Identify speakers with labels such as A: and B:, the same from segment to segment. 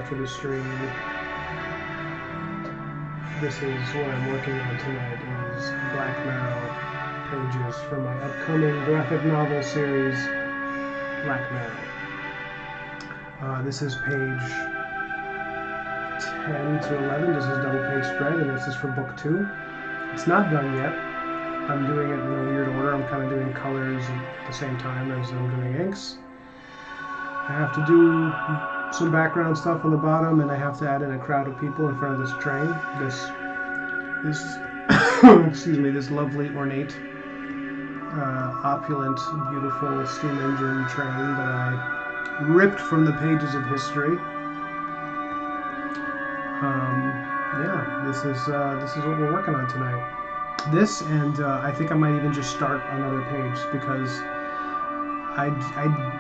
A: after the stream. This is what I'm working on tonight, is Black Marrow pages for my upcoming graphic novel series, Black Marrow. This is page 10 to 11. This is double page spread, and this is for book 2. It's not done yet. I'm doing it in a weird order. I'm kind of doing colors at the same time as I'm doing inks. I have to do some background stuff on the bottom, and I have to add in a crowd of people in front of this train. This excuse me, this lovely, ornate, opulent, beautiful steam engine train that I ripped from the pages of history. Yeah, this is what we're working on tonight. This, and I think I might even just start another page, because I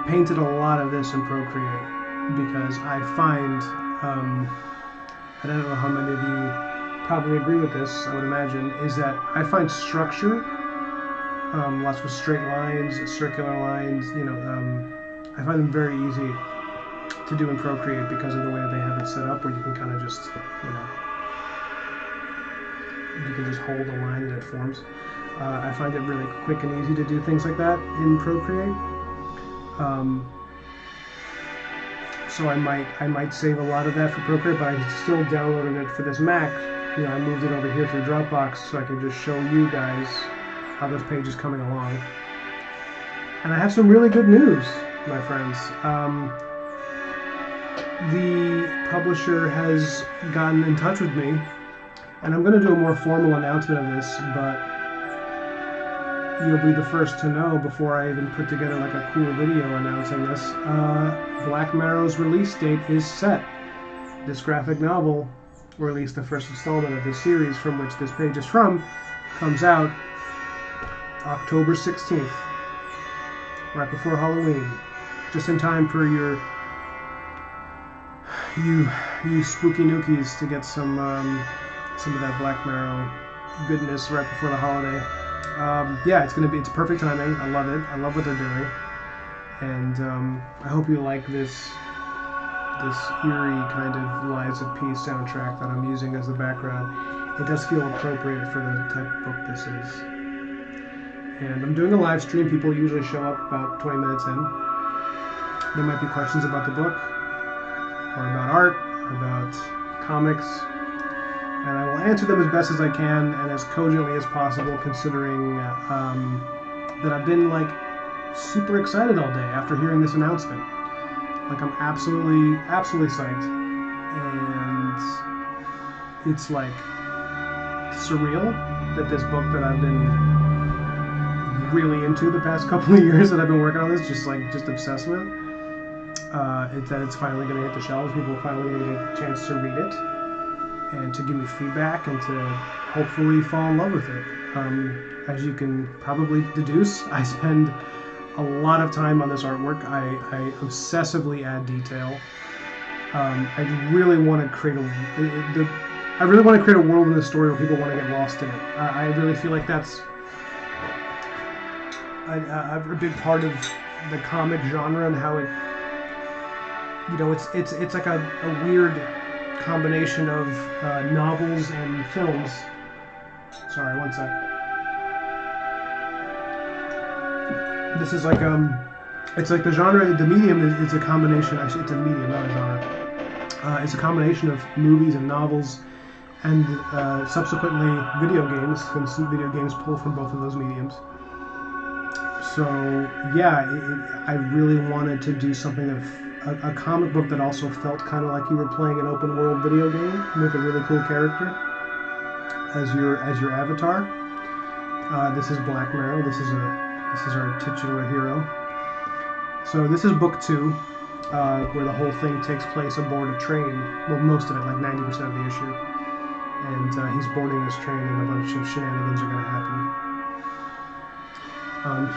A: painted a lot of this in Procreate, because I find, I don't know how many of you probably agree with this, I would imagine, is that I find structure, lots of straight lines, circular lines, you know, I find them very easy to do in Procreate because of the way they have it set up, where you can kind of just, you know, you can just hold a line that forms. I find it really quick and easy to do things like that in Procreate. So I might save a lot of that for Procreate, but I still downloaded it for this Mac. You know, I moved it over here through Dropbox so I can just show you guys how this page is coming along. And I have some really good news, my friends. The publisher has gotten in touch with me, and I'm going to do a more formal announcement of this, but you'll be the first to know before I even put together like a cool video announcing this. Black Marrow's release date is set. This graphic novel, or at least the first installment of this series from which this page is from, comes out October 16th, right before Halloween, just in time for you spooky nookies to get some of that Black Marrow goodness right before the holiday. Yeah, it's perfect timing. I love it. I love what they're doing, and I hope you like this eerie kind of Lies of Peace soundtrack that I'm using as the background. It does feel appropriate for the type of book this is. And I'm doing a live stream. People usually show up about 20 minutes in. There might be questions about the book, or about art, or about comics, and I will answer them as best as I can and as cogently as possible, considering that I've been like super excited all day after hearing this announcement. Like, I'm absolutely psyched, and it's like surreal that this book that I've been really into the past couple of years that I've been working on this, just obsessed with, that it's finally going to hit the shelves. People are finally going to get a chance to read it and to give me feedback and to hopefully fall in love with it. As you can probably deduce, I spend a lot of time on this artwork. I obsessively add detail. I really want to create a world in this story where people want to get lost in it. I really feel like that's a big part of the comic genre, and how it, you know, it's like a weird combination of novels and films. Sorry, one sec. This is like it's like the genre, the medium is a combination. Actually, it's a medium, not a genre. It's a combination of movies and novels, and subsequently video games, since video games pull from both of those mediums. So yeah, I really wanted to do something of a comic book that also felt kind of like you were playing an open world video game with a really cool character as your avatar. This is Black Marrow. This is our titular hero. So this is book 2, where the whole thing takes place aboard a train. Well, most of it, like 90% of the issue. And he's boarding this train, and a bunch of shenanigans are going to happen.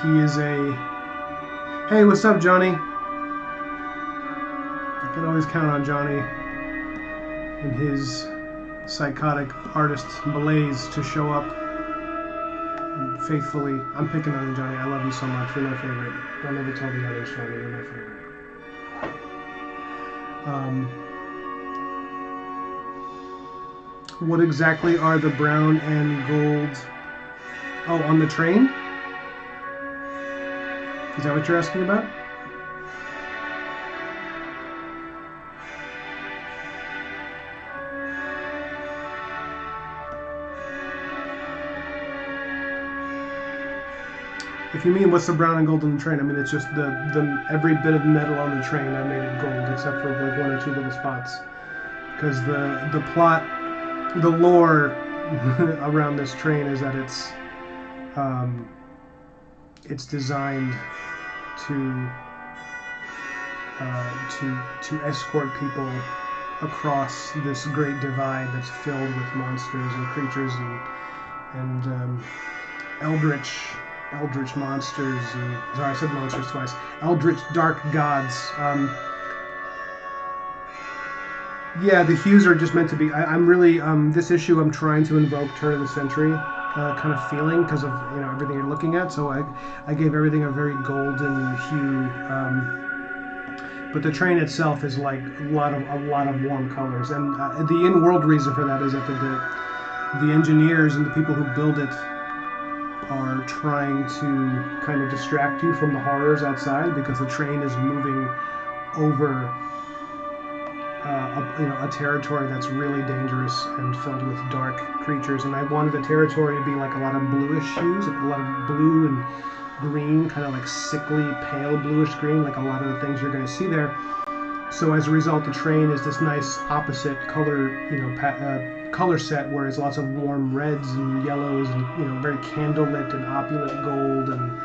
A: He is hey, what's up, Johnny? I can always count on Johnny and his psychotic artist malaise to show up and faithfully. I'm picking on you, Johnny. I love you so much. You're my favorite. Don't ever tell the others, Johnny. You're my favorite. What exactly are the brown and gold? Oh, on the train? Is that what you're asking about? If you mean what's the brown and gold on the train, I mean it's just the every bit of metal on the train I made it gold except for like one or two little spots. Because the plot, the lore around this train is that it's designed to to escort people across this great divide that's filled with monsters and creatures and eldritch monsters and sorry I said monsters twice, eldritch dark gods. Yeah, the hues are just meant to be. I'm really this issue. I'm trying to invoke turn of the century kind of feeling because of everything you're looking at. So I gave everything a very golden hue, but the train itself is like a lot of warm colors. And the in-world reason for that is that the engineers and the people who build it are trying to kind of distract you from the horrors outside because the train is moving over a territory that's really dangerous and filled with dark creatures, and I wanted the territory to be like a lot of bluish hues, like a lot of blue and green, kind of like sickly pale bluish green, like a lot of the things you're going to see there. So as a result, the train is this nice opposite color, color set, where it's lots of warm reds and yellows and very candlelit and opulent gold and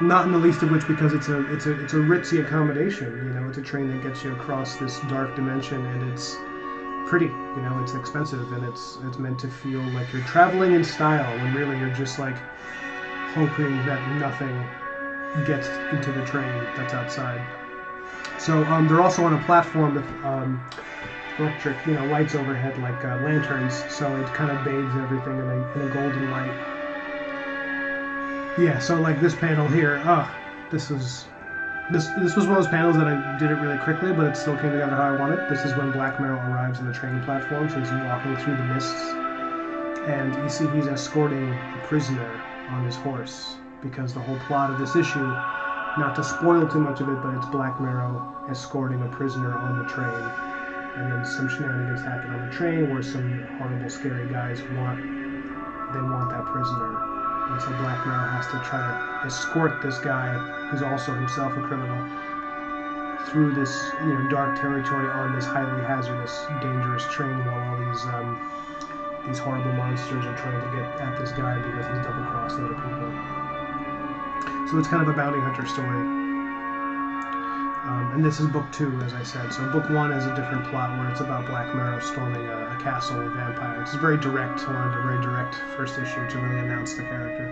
A: not in the least of which because it's a ritzy accommodation. It's a train that gets you across this dark dimension, and it's pretty. It's expensive, and it's meant to feel like you're traveling in style when really you're just like hoping that nothing gets into the train that's outside. So they're also on a platform with electric, lights overhead like lanterns, so it kind of bathes everything in a golden light. Yeah, so like this panel here, this was one of those panels that I did it really quickly, but it still came together how I wanted. This is when Black Marrow arrives on the train platform, so he's walking through the mists, and you see he's escorting a prisoner on his horse, because the whole plot of this issue, not to spoil too much of it, but it's Black Marrow escorting a prisoner on the train, and then some shenanigans happen on the train where some horrible, scary guys want that prisoner. And so Black Marrow has to try to escort this guy, who's also himself a criminal, through this dark territory on this highly hazardous, dangerous train while all these horrible monsters are trying to get at this guy because he's double-crossed other people. So it's kind of a bounty hunter story. And this is book 2, as I said. So book 1 is a different plot where it's about Black Marrow storming a castle with vampires. It's very direct. I wanted a very direct first issue to really announce the character.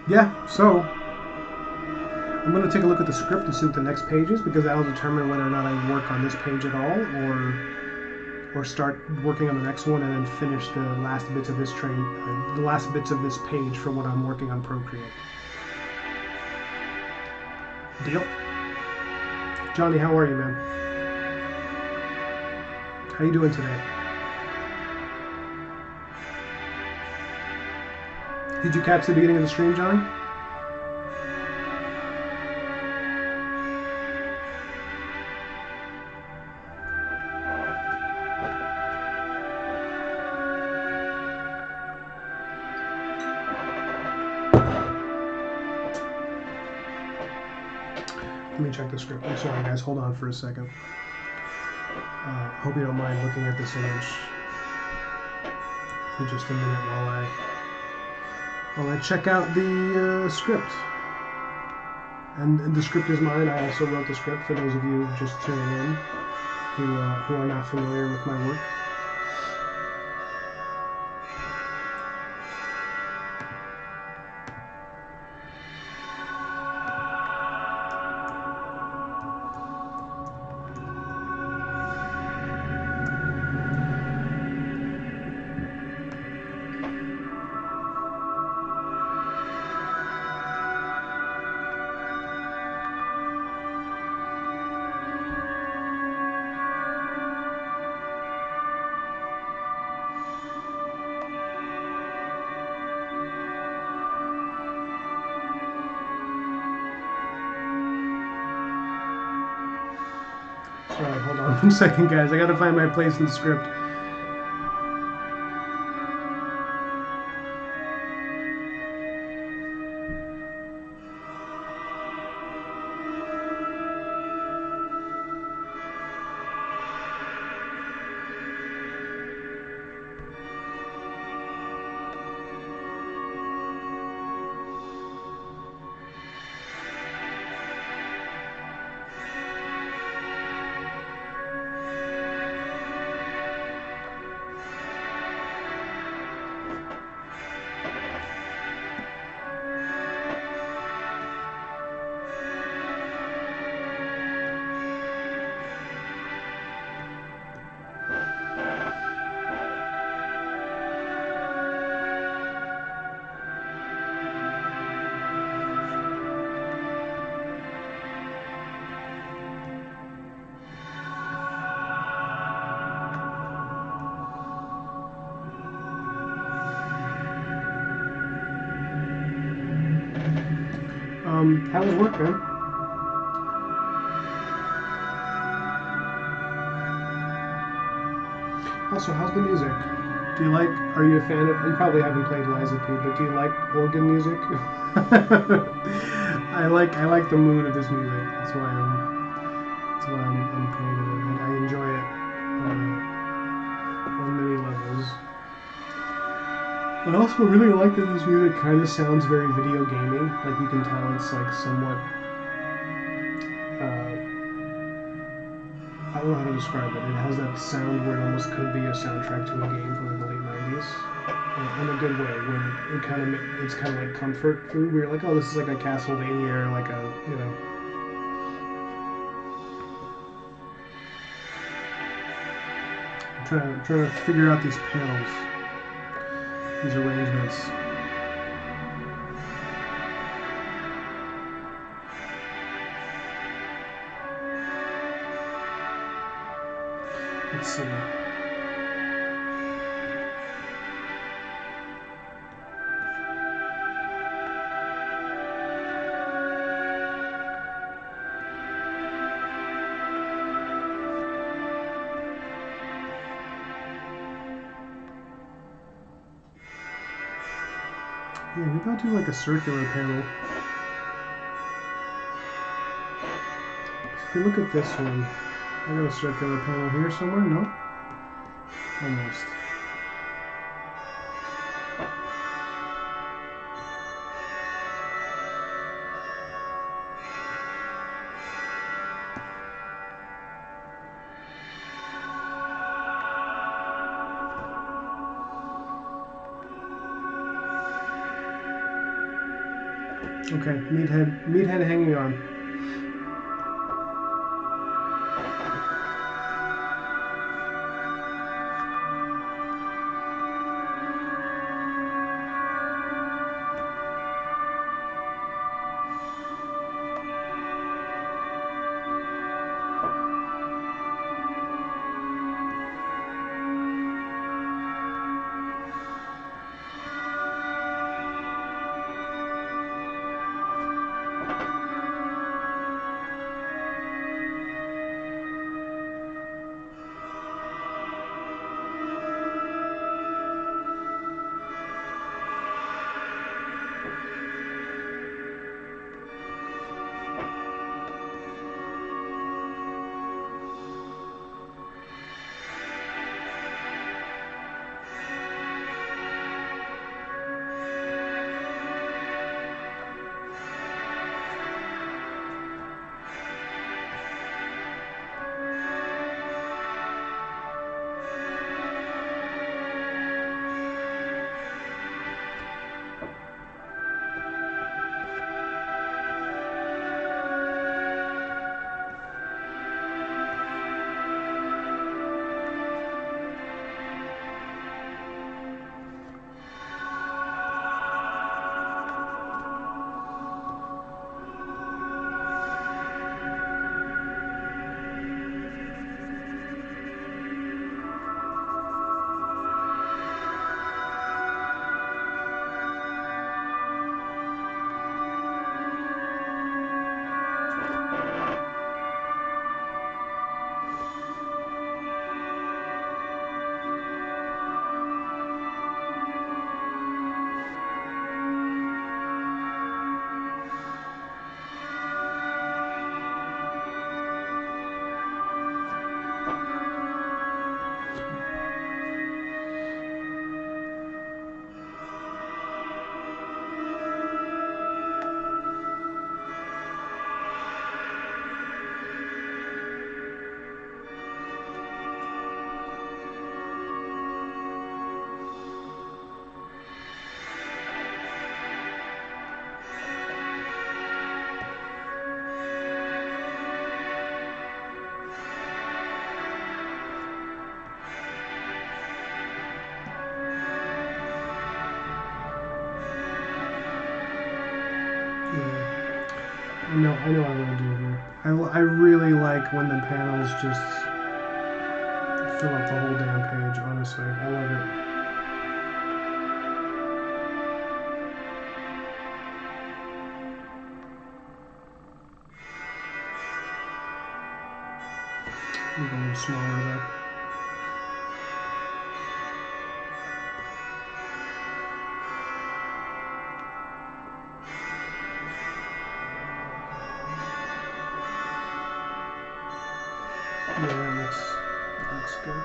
A: Yeah, so I'm going to take a look at the script and see what the next page is, because that'll determine whether or not I work on this page at all, or start working on the next one and then finish the last bits of this page for what I'm working on Procreate. Deal? Johnny, how are you, man? How you doing today? Did you catch the beginning of the stream, Johnny? Let me check the script. I'm sorry, guys. Hold on for a second. Hope you don't mind looking at this image for just a minute while I check out the script. And the script is mine. I also wrote the script for those of you just tuning in who are not familiar with my work. One second, guys. I gotta find my place in the script. How was work, man? Also, how's the music? Do you like? Are you a fan of? You probably haven't played Liza P, but do you like organ music? I like the mood of this music. That's why I'm playing it. I enjoy it on many levels. I also really like that this music kind of sounds very video gaming. Like you can tell it's like somewhat. I don't know how to describe it. It has that sound where it almost could be a soundtrack to a game from like the late '90s, in a good way. Where it's kind of like comfort food. Where you're like, oh, this is like a Castlevania, or like a I'm trying to figure out these panels, these arrangements. Let's see. Yeah, maybe I'll do like a circular panel. If you look at this one, I got a circular panel here somewhere, no? Almost. Okay, Meathead hanging on. I know what I'm gonna do here. I really like when the panels just fill up the whole damn page. Honestly, I love it. Go a little smaller there. Yeah, that looks good.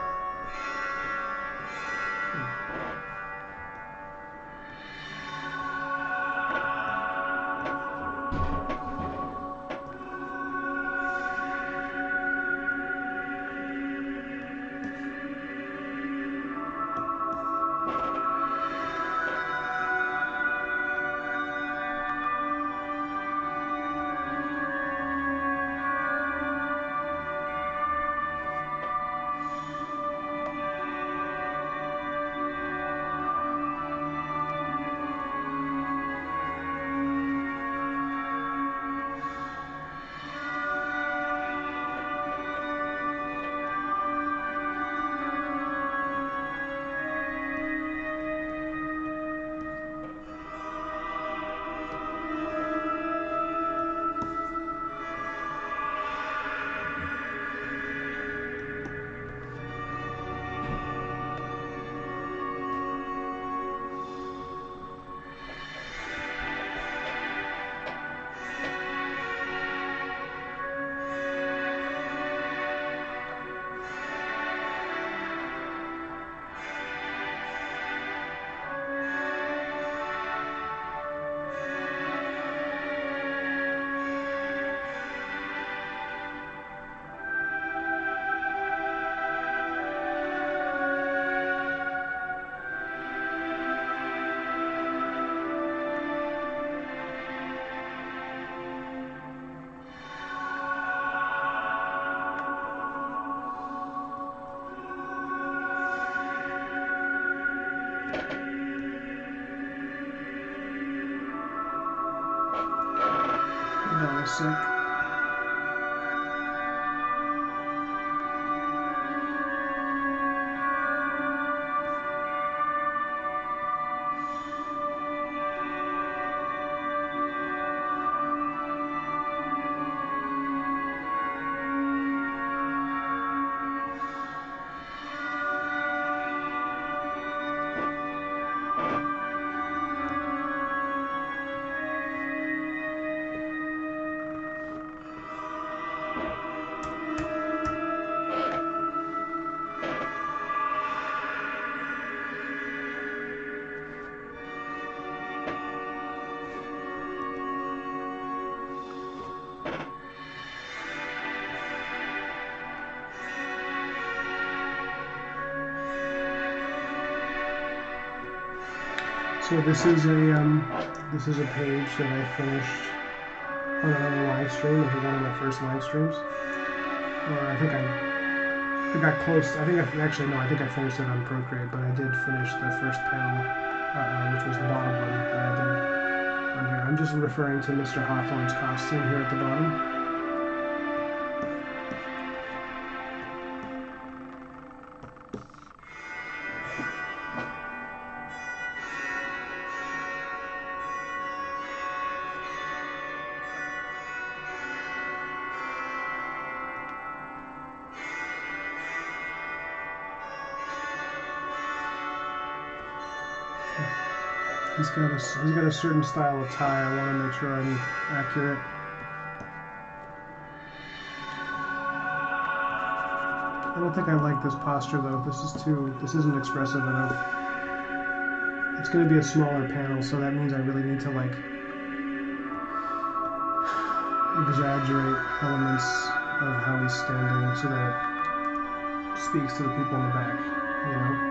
A: Hold on a sec. So this is a page that I finished on another live stream. I think one of my first live streams. Or I think I got close. I think I think I finished it on Procreate, but I did finish the first panel, which was the bottom one that I did on here. I'm just referring to Mr. Hawthorne's costume here at the bottom. He's got a certain style of tie. I want to make sure I'm accurate. I don't think I like this posture though. This isn't expressive enough. It's going to be a smaller panel, so that means I really need to like exaggerate elements of how he's standing so that it speaks to the people in the back, you know?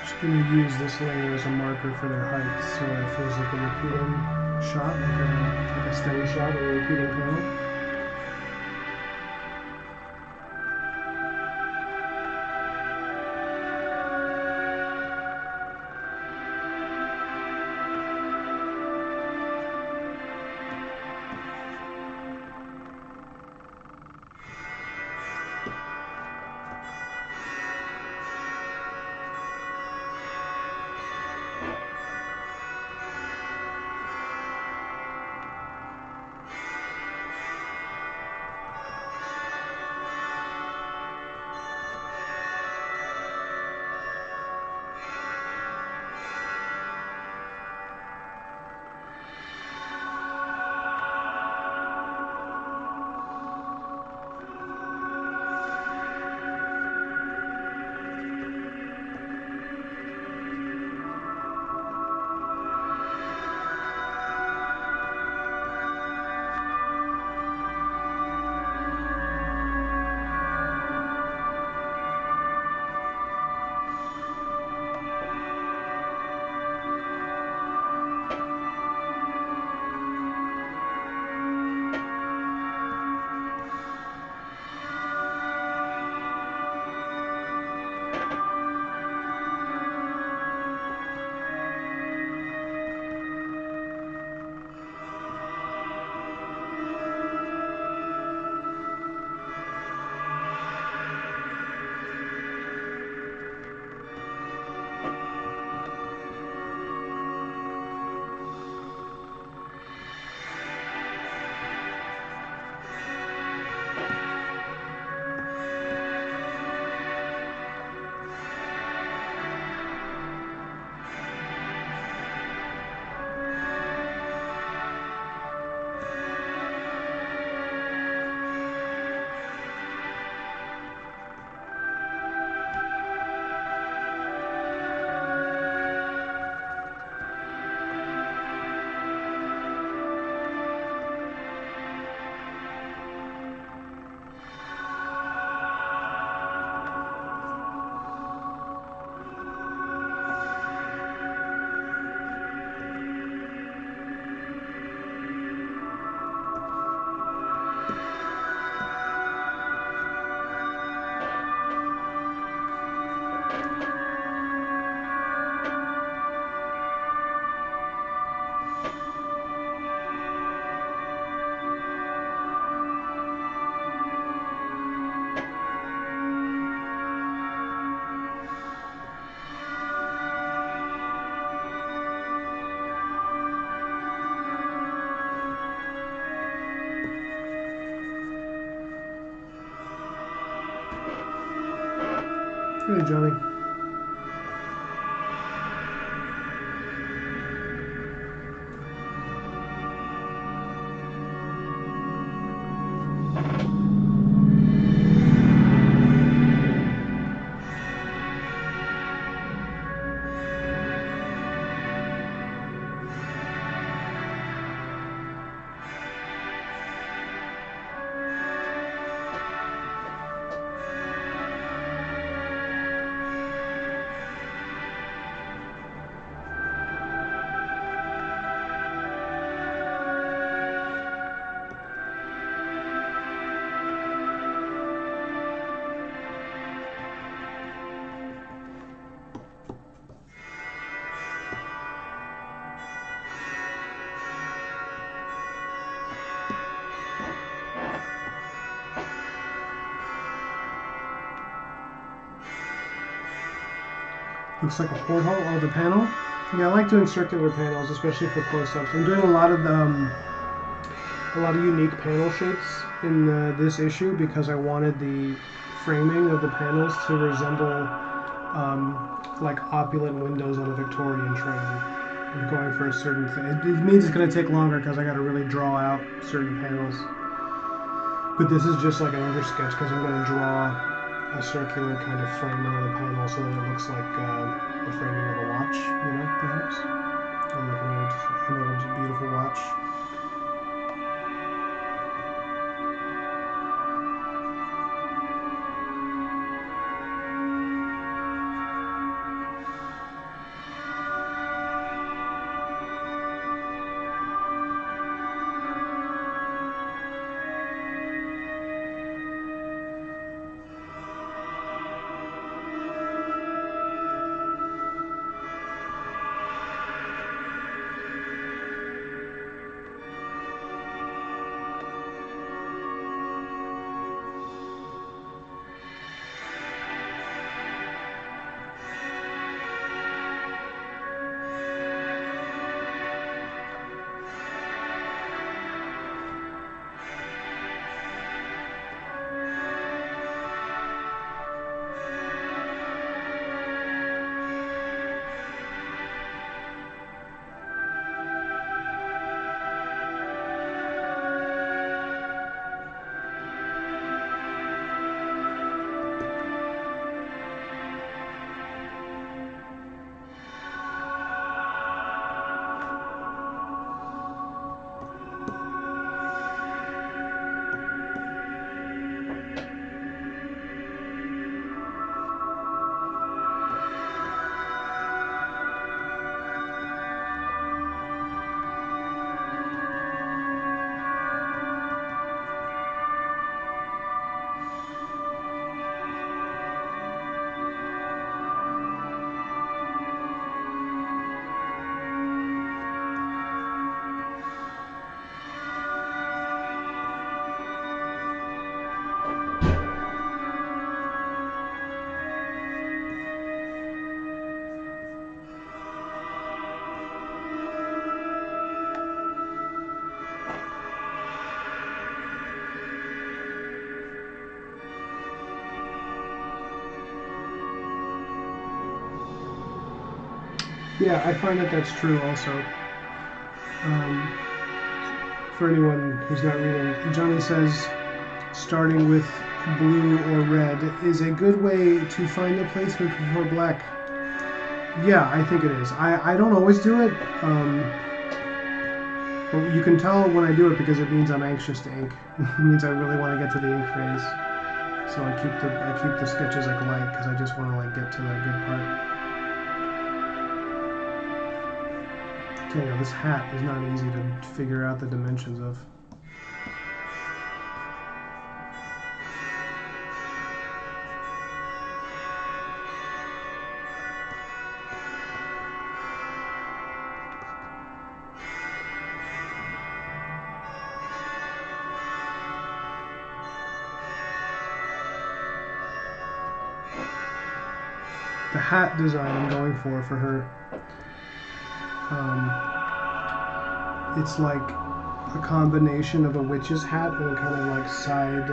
A: Just going to use this layer as a marker for their height, so it feels like a repeating shot, like a steady shot or a repeating panel. Really, Johnny. Looks like a porthole. Oh, the panel. Yeah, I like doing circular panels, especially for close-ups. I'm doing a lot of unique panel shapes in this issue because I wanted the framing of the panels to resemble like opulent windows on a Victorian train. I'm going for a certain thing. It means it's going to take longer because I got to really draw out certain panels. But this is just like another sketch because I'm going to draw a circular kind of framing of the panel so that it looks like the framing of a watch, you know, perhaps. Or like an old beautiful watch. Yeah, I find that that's true also. For anyone who's not reading, Johnny says starting with blue or red is a good way to find the placement before black. Yeah, I think it is. I don't always do it. But you can tell when I do it because it means I'm anxious to ink. It means I really want to get to the ink phase. So I keep the sketches like light because I just want to like get to the good part. Okay, now this hat is not easy to figure out the dimensions of. The hat design I'm going for her, it's like a combination of a witch's hat and kind of like side,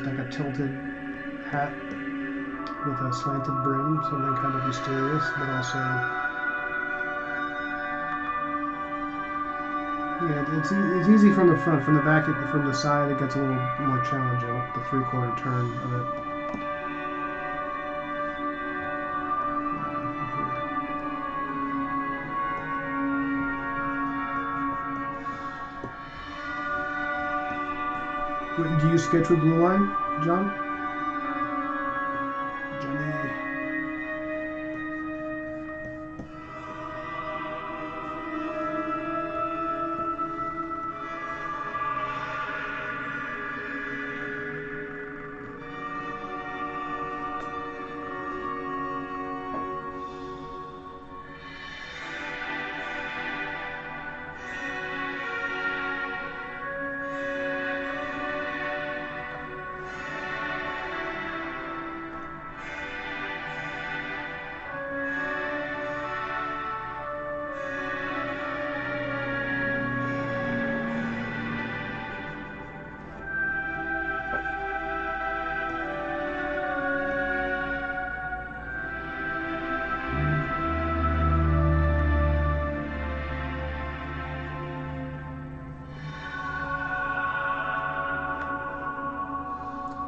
A: like a tilted hat with a slanted brim, something kind of mysterious, but also, yeah, it's easy from the front. From the back, from the side, it gets a little more challenging. The 3/4 turn of it. Do you sketch with blue line, John? Johnny.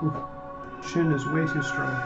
A: Oof. Chin is way too strong.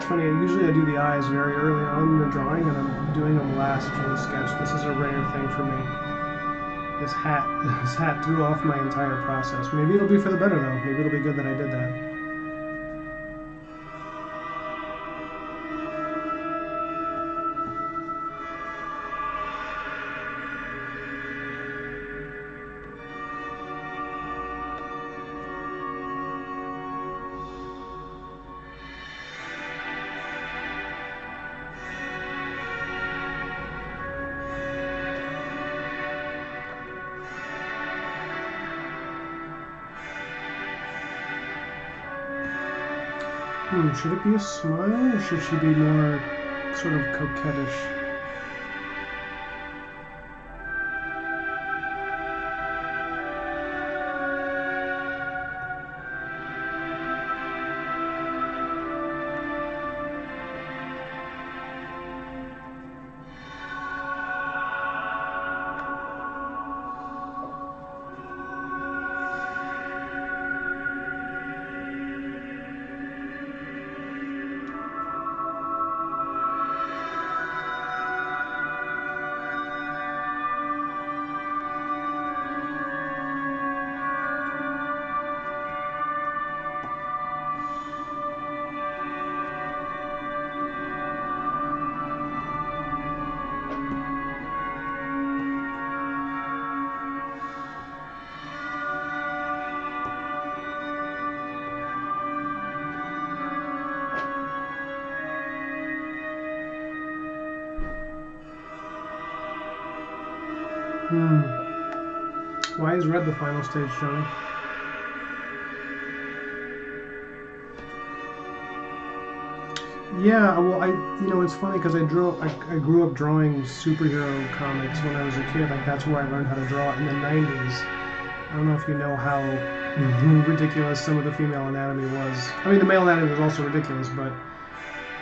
A: funny. Usually I do the eyes very early on in the drawing, and I'm doing them last in the sketch. This is a rare thing for me. This hat threw off my entire process. Maybe it'll be for the better though. Maybe it'll be good that I did that. Should it be a smile, or should she be more sort of coquettish? Why is red the final stage, Johnny? Yeah, well, it's funny because I grew up drawing superhero comics when I was a kid. Like, that's where I learned how to draw in the 90s. I don't know if you know how ridiculous some of the female anatomy was. I mean, the male anatomy was also ridiculous, but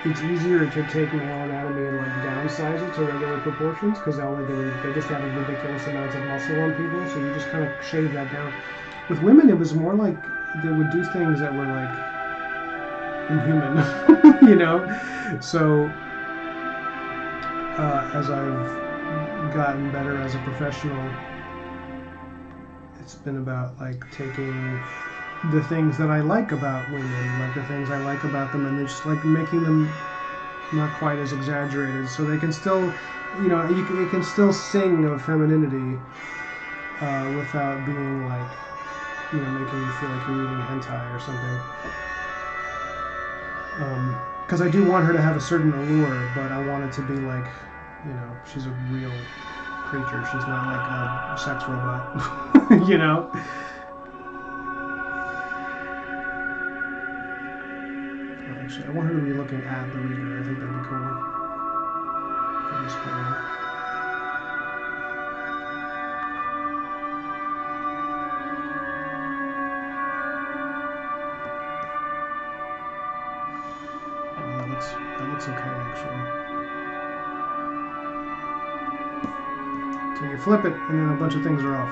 A: it's easier to take male anatomy and like downsize it to regular proportions because they just had ridiculous amounts of muscle on people, so you just kind of shave that down. With women, it was more like they would do things that were like inhuman, So as I've gotten better as a professional, it's been about like taking the things that I like about women, like the things I like about them, and just like making them not quite as exaggerated, so they can still, they can still sing of femininity without being like, making you feel like you're reading hentai or something. Because I do want her to have a certain allure, but I want it to be like, she's a real creature. She's not like a sex robot, Actually, I want her to be looking at the reader. I think that'd be cool. For this plan. That looks okay, actually. So you flip it, and then a bunch of things are off.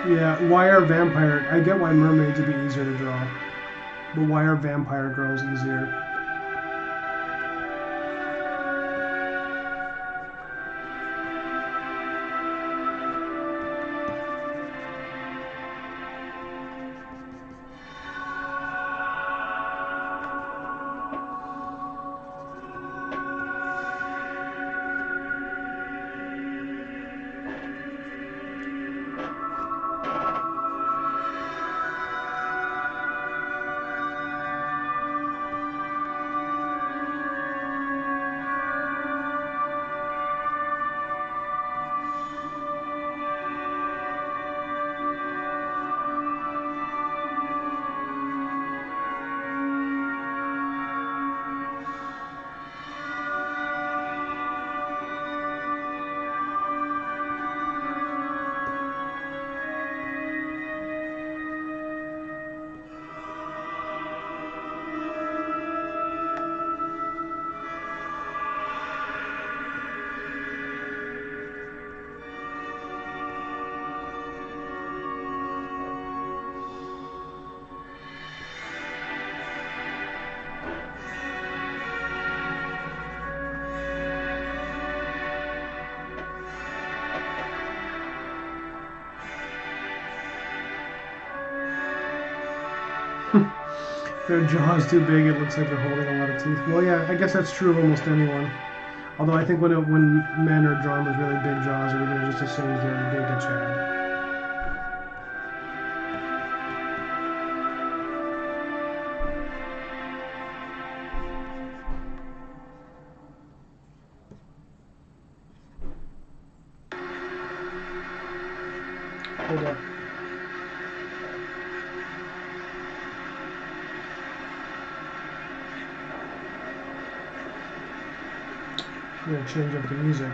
A: Yeah, why are vampire... I get why mermaids would be easier to draw, but why are vampire girls easier? Their jaw's too big, it looks like they're holding a lot of teeth. Well, yeah, I guess that's true of almost anyone. Although I think when men are drawn with really big jaws, everybody just assumes they're Giga Chad. Hold up. I'm going to change up the music.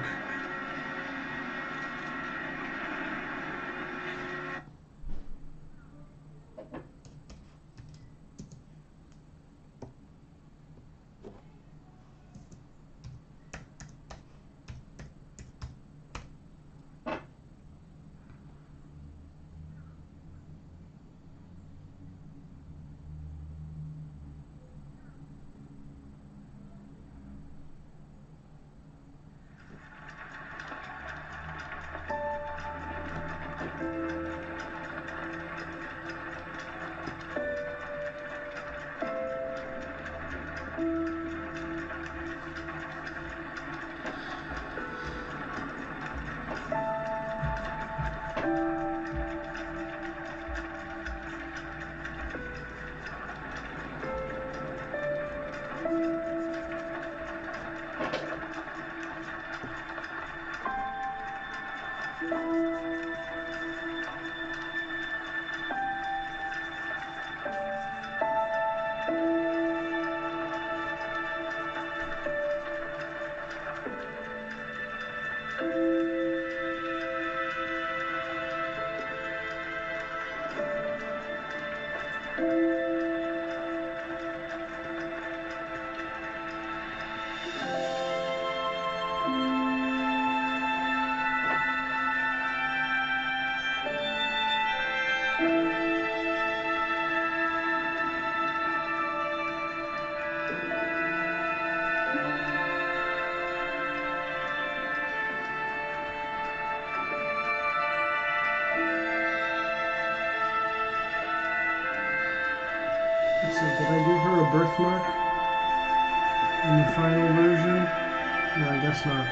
A: Let's see, did I give her a birthmark in the final version? No, I guess not.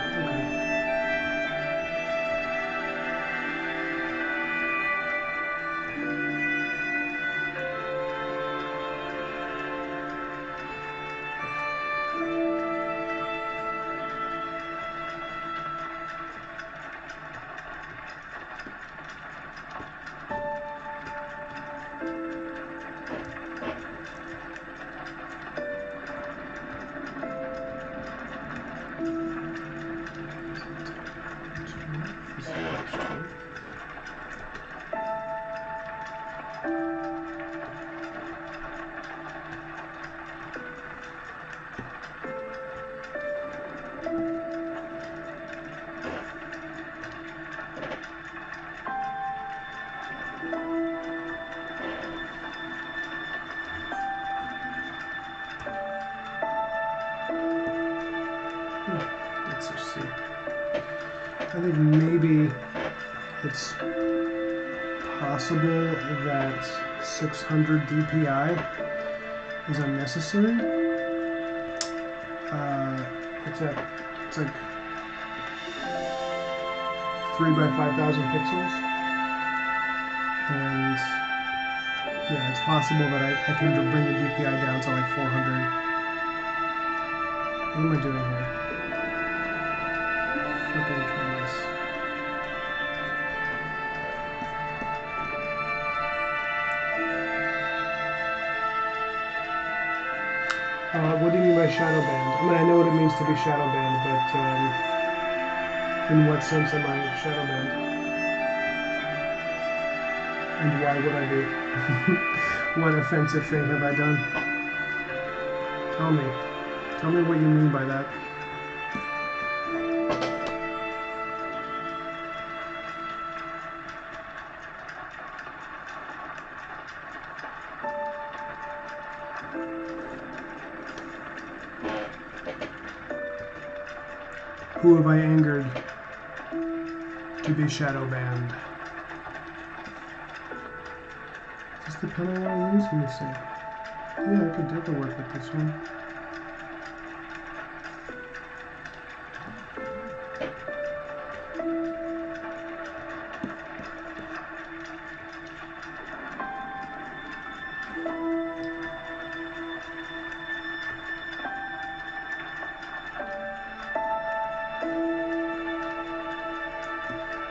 A: Okay. Let's just see. I think maybe it's possible that 600 DPI is unnecessary. It's like 3 by 5,000 pixels, and yeah, it's possible that I can bring the DPI down to like 400. What am I doing here? Flipping cameras. What do you mean by shadow band? I mean, I know what it means to be shadow band, but in what sense am I shadow band? And why would I be? What offensive thing have I done? Tell me. Tell me what you mean by that. Who have I angered to be shadow banned? Is this the pen I want to use? Let me see. Yeah, I could definitely work with this one.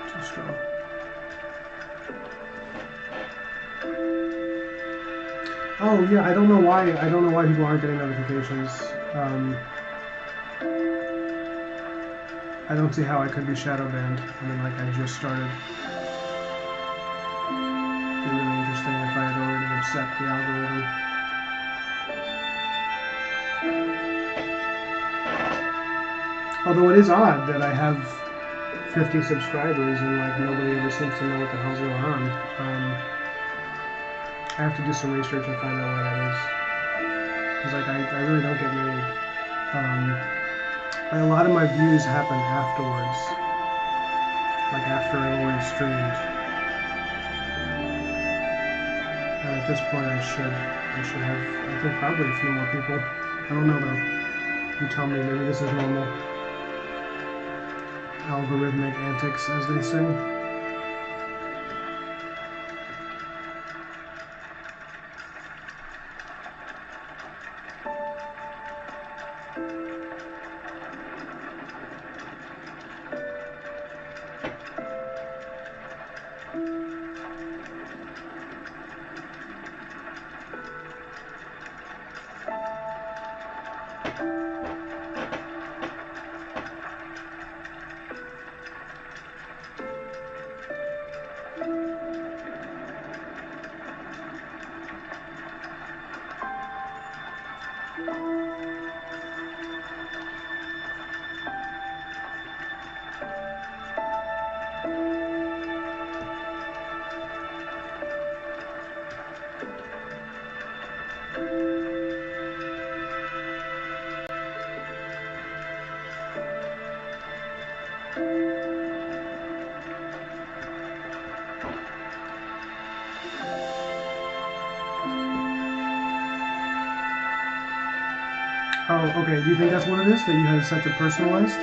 A: Too strong. Oh yeah, I don't know why. I don't know why people aren't getting notifications. I don't see how I could be shadow banned. I mean, like I just started. It'd be really interesting if I had already upset the algorithm. Although it is odd that I have 50 subscribers and like nobody ever seems to know what the hell's going on. I have to do some research and find out why that is. Because like I really don't get many. Like, a lot of my views happen afterwards, like after I've already streamed. And at this point, I should have, I think, probably a few more people. I don't know though. You tell me. Maybe this is normal. Algorithmic antics, as they say. Oh, okay. Do you think that's what it is? That you had it set to personalized?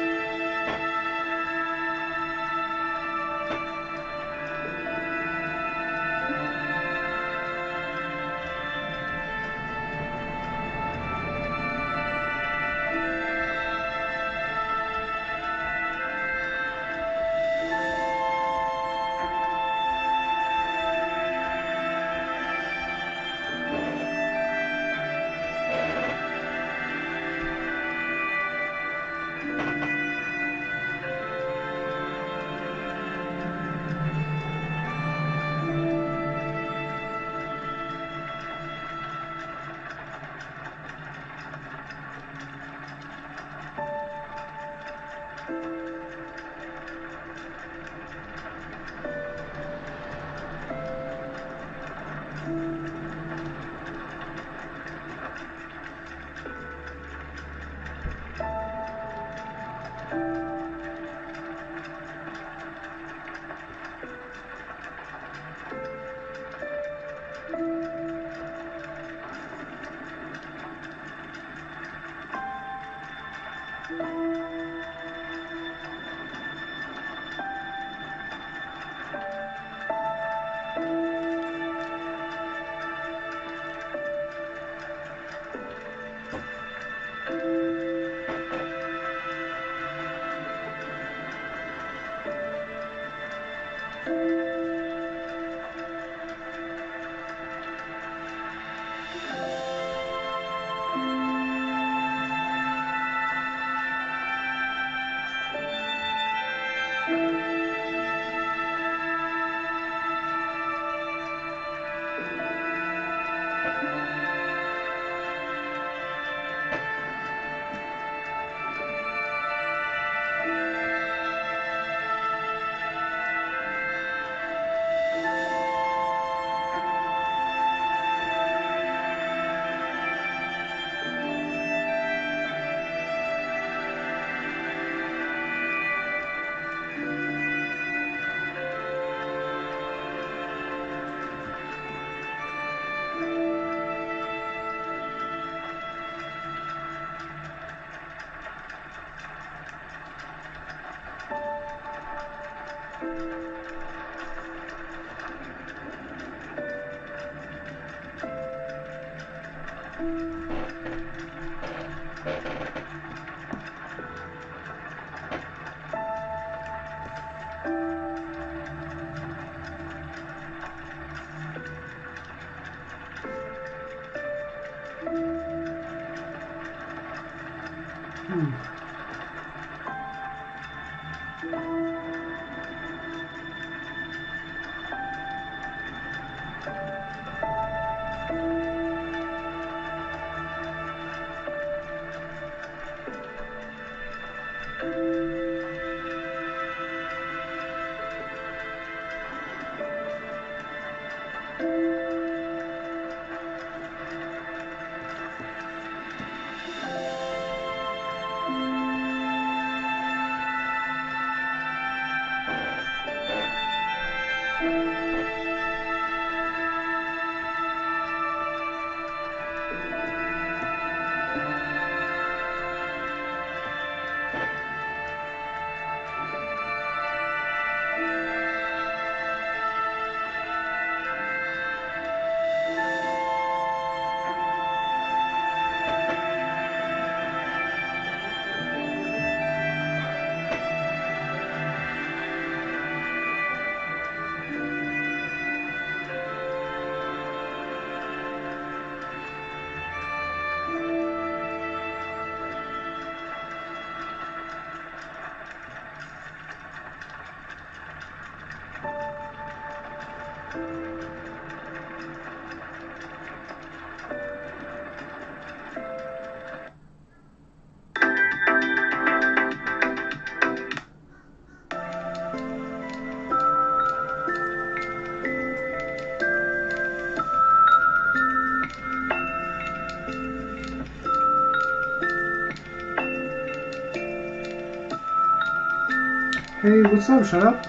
A: Hey, what's up? Shut up.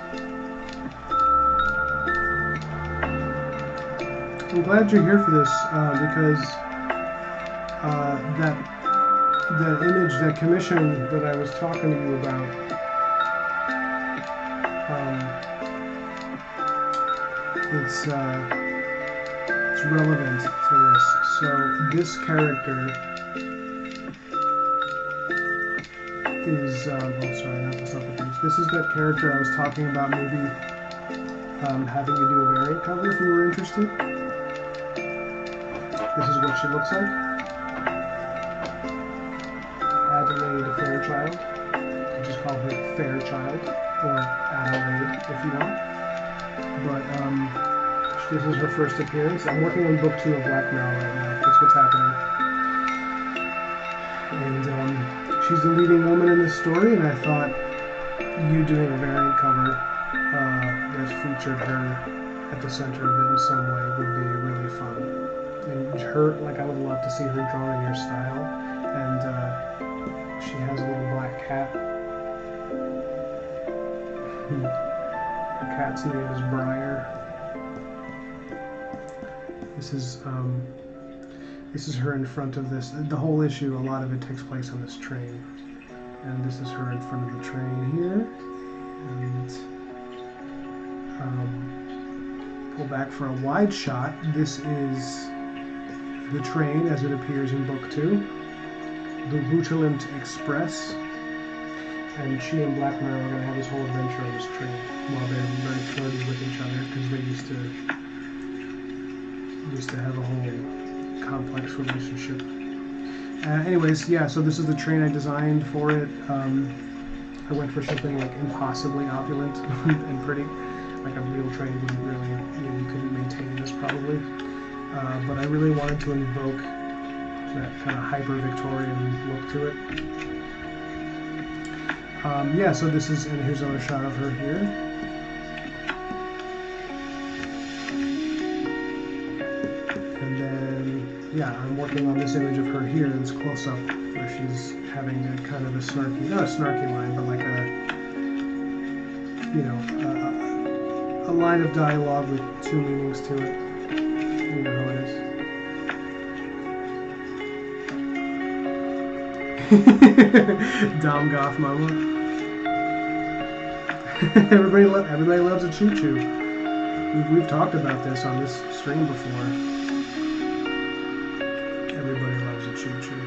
A: I'm glad you're here for this because that image, that commission that I was talking to you about, it's relevant to this. So this character is oh sorry, that's not the page. This is that character I was talking about. Maybe having you do a variant cover if you were interested. This is what she looks like. Adelaide Fairchild. You just call her Fairchild or Adelaide if you want. But this is her first appearance. I'm working on book 2 of Black Mirror right now. That's what's happening. And she's the leading woman in this story, and I thought you doing a variant cover that featured her at the center of it in some way would be really fun. And her, like, I would love to see her drawn in your style. And she has a little black cat. Her cat's name is Briar. This is her in front of this. The whole issue, a lot of it takes place on this train. And this is her in front of the train here. And pull back for a wide shot. This is the train as it appears in book 2. The Rutilant Express. And she and Black Mirror are going to have this whole adventure on this train while they're very flirty with each other because they used to have a whole complex relationship. Anyways, yeah, so this is the train I designed for it. I went for something like impossibly opulent and pretty. Like a real train wouldn't really, you couldn't maintain this probably. But I really wanted to invoke that kind of hyper-Victorian look to it. Yeah, so this is, and here's another shot of her here. And then, yeah, I'm working on this image of her here, this close-up, where she's having a kind of a snarky, not a snarky line, but like a line of dialogue with 2 meanings to it. You know how it is. Dom Goff mama. everybody loves a choo-choo. We've talked about this on this stream before. Everybody loves a choo-choo.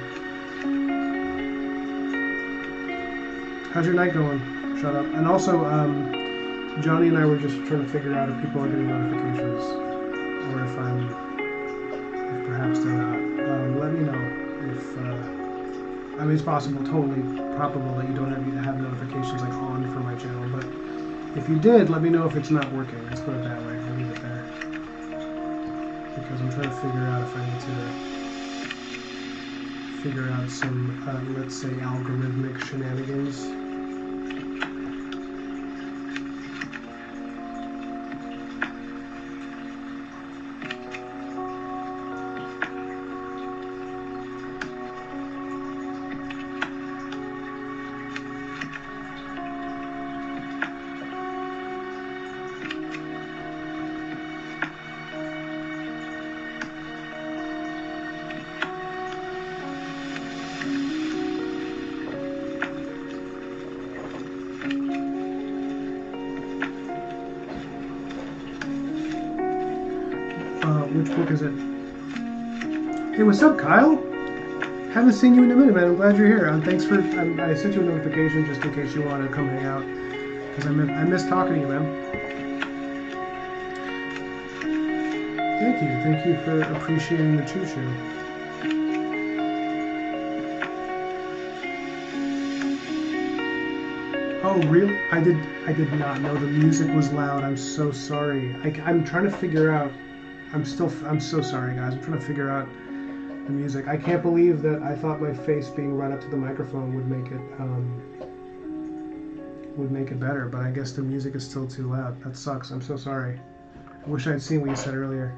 A: How's your night going? Shut up. And also, Johnny and I were just trying to figure out if people are getting notifications, or if perhaps they're not. Let me know if. I mean, it's possible, totally probable that you don't have notifications like on for my channel, but if you did, let me know if it's not working. Let's put it that way. I'll leave it there. Because I'm trying to figure out if I need to figure out some, let's say, algorithmic shenanigans. Which book is it? Hey, what's up, Kyle? Haven't seen you in a minute, man. I'm glad you're here. Thanks for. I sent you a notification just in case you want to come hang out, because I miss talking to you, man. Thank you for appreciating the choo-choo. Oh, real? I did not know the music was loud. I'm so sorry. I'm trying to figure out. I'm so sorry, guys. I'm trying to figure out the music. I can't believe that I thought my face being right up to the microphone would make it better, but I guess the music is still too loud. That sucks. I'm so sorry. I wish I'd seen what you said earlier.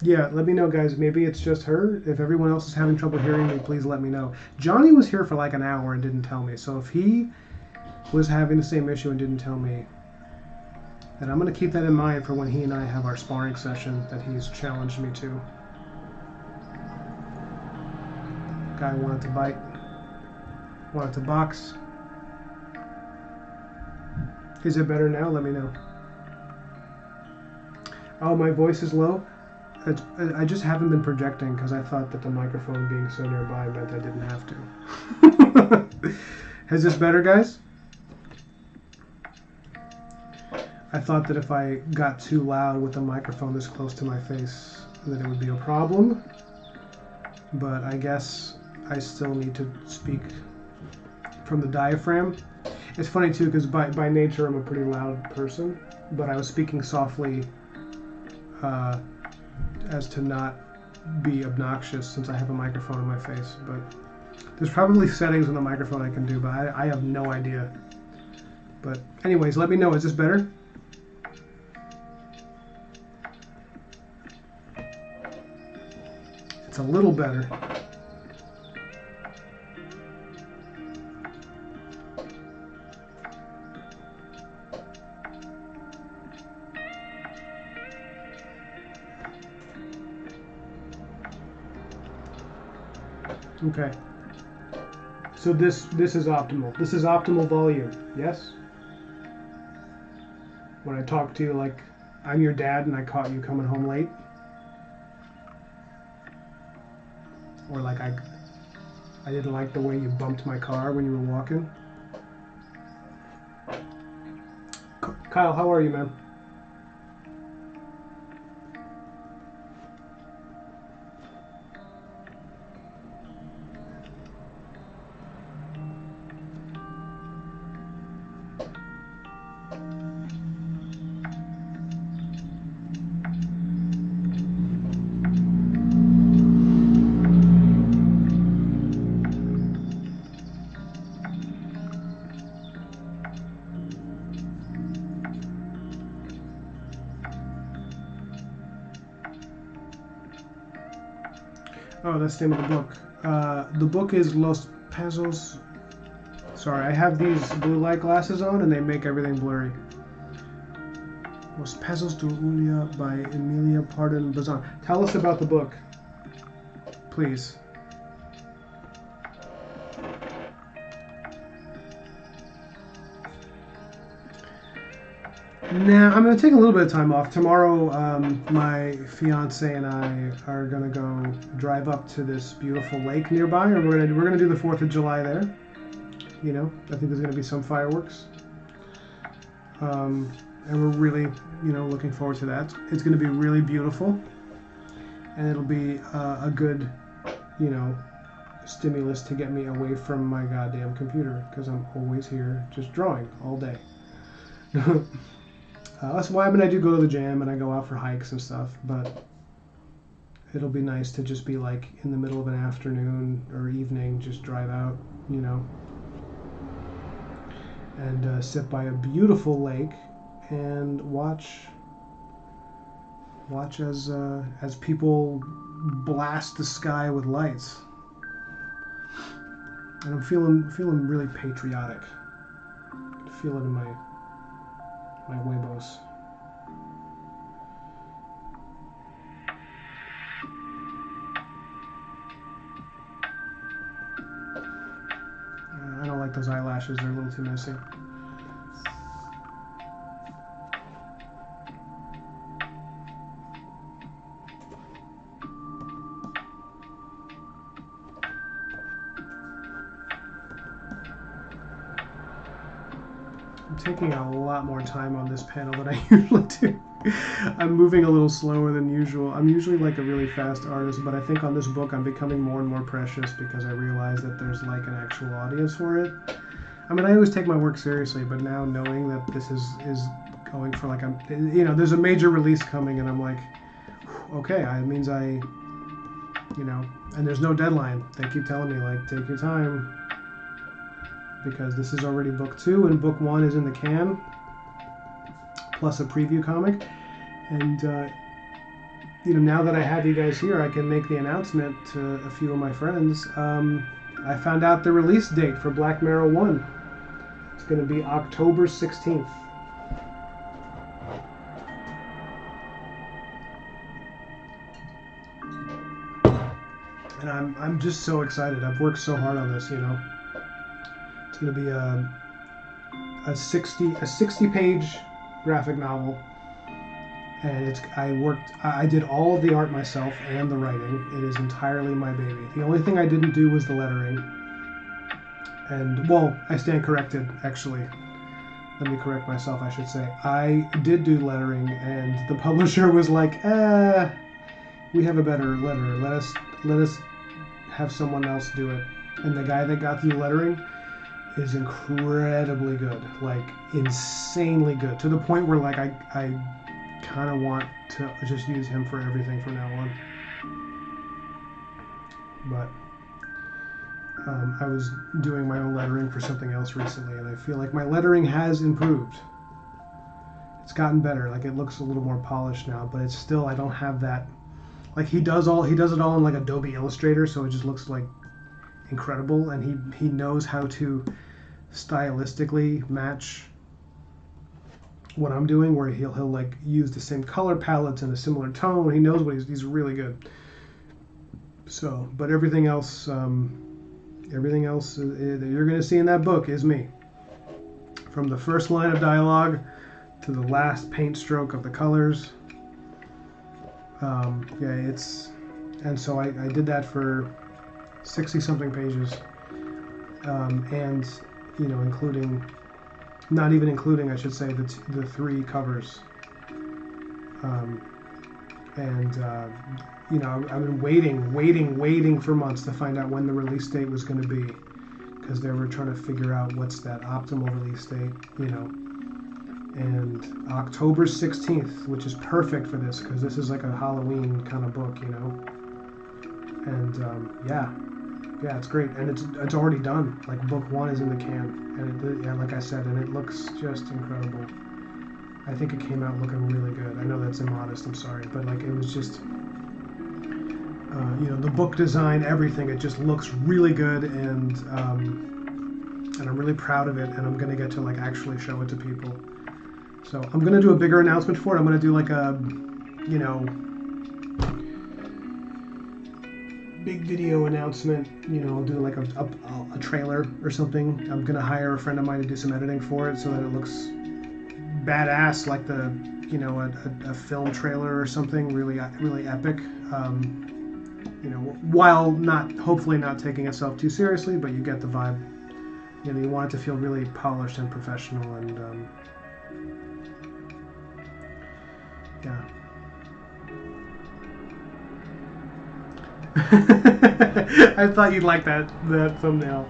A: Yeah, let me know, guys. Maybe it's just her. If everyone else is having trouble hearing me, please let me know. Johnny was here for like an hour and didn't tell me, so if he was having the same issue and didn't tell me, and I'm going to keep that in mind for when he and I have our sparring session that he's challenged me to. Guy wanted to bite. Wanted to box. Is it better now? Let me know. Oh, my voice is low? I just haven't been projecting because I thought that the microphone being so nearby meant I didn't have to. Is this better, guys? I thought that if I got too loud with the microphone this close to my face, that it would be a problem. But I guess I still need to speak from the diaphragm. It's funny too, because by nature I'm a pretty loud person, but I was speaking softly as to not be obnoxious since I have a microphone in my face. But there's probably settings on the microphone I can do, but I have no idea. But anyways, let me know. Is this better? It's a little better. Okay. So this is optimal. This is optimal volume. Yes? When I talk to you like I'm your dad and I caught you coming home late? Or like I didn't like the way you bumped my car when you were walking? Kyle, how are you, man? Oh, that's the name of the book. The book is Los Pesos. Sorry, I have these blue light glasses on and they make everything blurry. Los Pesos de Julia by Emilia Pardon Bazan. Tell us about the book, please. Nah, I'm gonna take a little bit of time off tomorrow. My fiance and I are gonna go drive up to this beautiful lake nearby, and we're gonna do the 4th of July there. You know, I think there's gonna be some fireworks, and we're really, looking forward to that. It's gonna be really beautiful, and it'll be a good, you know, stimulus to get me away from my goddamn computer because I'm always here just drawing all day. That's why I do go to the gym and I go out for hikes and stuff, but it'll be nice to just be like in the middle of an afternoon or evening, just drive out, and sit by a beautiful lake and watch as people blast the sky with lights. And I'm feeling really patriotic. I can feel it in my huevos. I don't like those eyelashes, they're a little too messy. I'm taking a lot more time on this panel than I usually do. I'm moving a little slower than usual. I'm usually like a really fast artist, but I think on this book I'm becoming more and more precious because I realize that there's like an actual audience for it. I mean, I always take my work seriously, but now knowing that this is going for like there's a major release coming, and I'm like, okay, it means and there's no deadline. They keep telling me like, take your time, because this is already book 2 and book 1 is in the can, plus a preview comic. And now that I have you guys here, I can make the announcement to a few of my friends. I found out the release date for Black Mirror 1. It's going to be October 16th. And I'm just so excited. I've worked so hard on this, It's going to be a 60-page graphic novel, and I did all of the art myself and the writing. It is entirely my baby. The only thing I didn't do was the lettering. And, well, I stand corrected, actually. Let me correct myself, I should say. I did do lettering, and the publisher was like, we have a better letterer. Let us have someone else do it. And the guy that got the lettering is incredibly good, like insanely good, to the point where like I kind of want to just use him for everything from now on. But I was doing my own lettering for something else recently, and I feel like my lettering has improved. It's gotten better. Like, it looks a little more polished now, but it's still, I don't have that. Like, he does it all in like Adobe Illustrator, so it just looks like incredible, and he knows how to stylistically match what I'm doing, where he'll like use the same color palettes and a similar tone. He knows what he's really good. So, but everything else that you're going to see in that book is me. From the first line of dialogue to the last paint stroke of the colors. And so I did that for 60-something pages, and not even including, I should say, the 3 covers. I've been waiting for months to find out when the release date was going to be, because they were trying to figure out what's that optimal release date, And October 16th, which is perfect for this, because this is like a Halloween kind of book, And yeah, it's great, and it's already done. Like, book 1 is in the can, and like I said, and it looks just incredible. I think it came out looking really good. I know that's immodest, I'm sorry, but like, it was just, the book design, everything, it just looks really good, and I'm really proud of it, and I'm gonna get to like actually show it to people. So I'm gonna do a bigger announcement for it. I'm gonna do like a, big video announcement. I'll do like a trailer or something. I'm gonna hire a friend of mine to do some editing for it so that it looks badass, like the, you know, a film trailer or something, really epic. You know, while not, hopefully not taking itself too seriously, but you get the vibe. You know, you want it to feel really polished and professional, and yeah. I thought you'd like that thumbnail.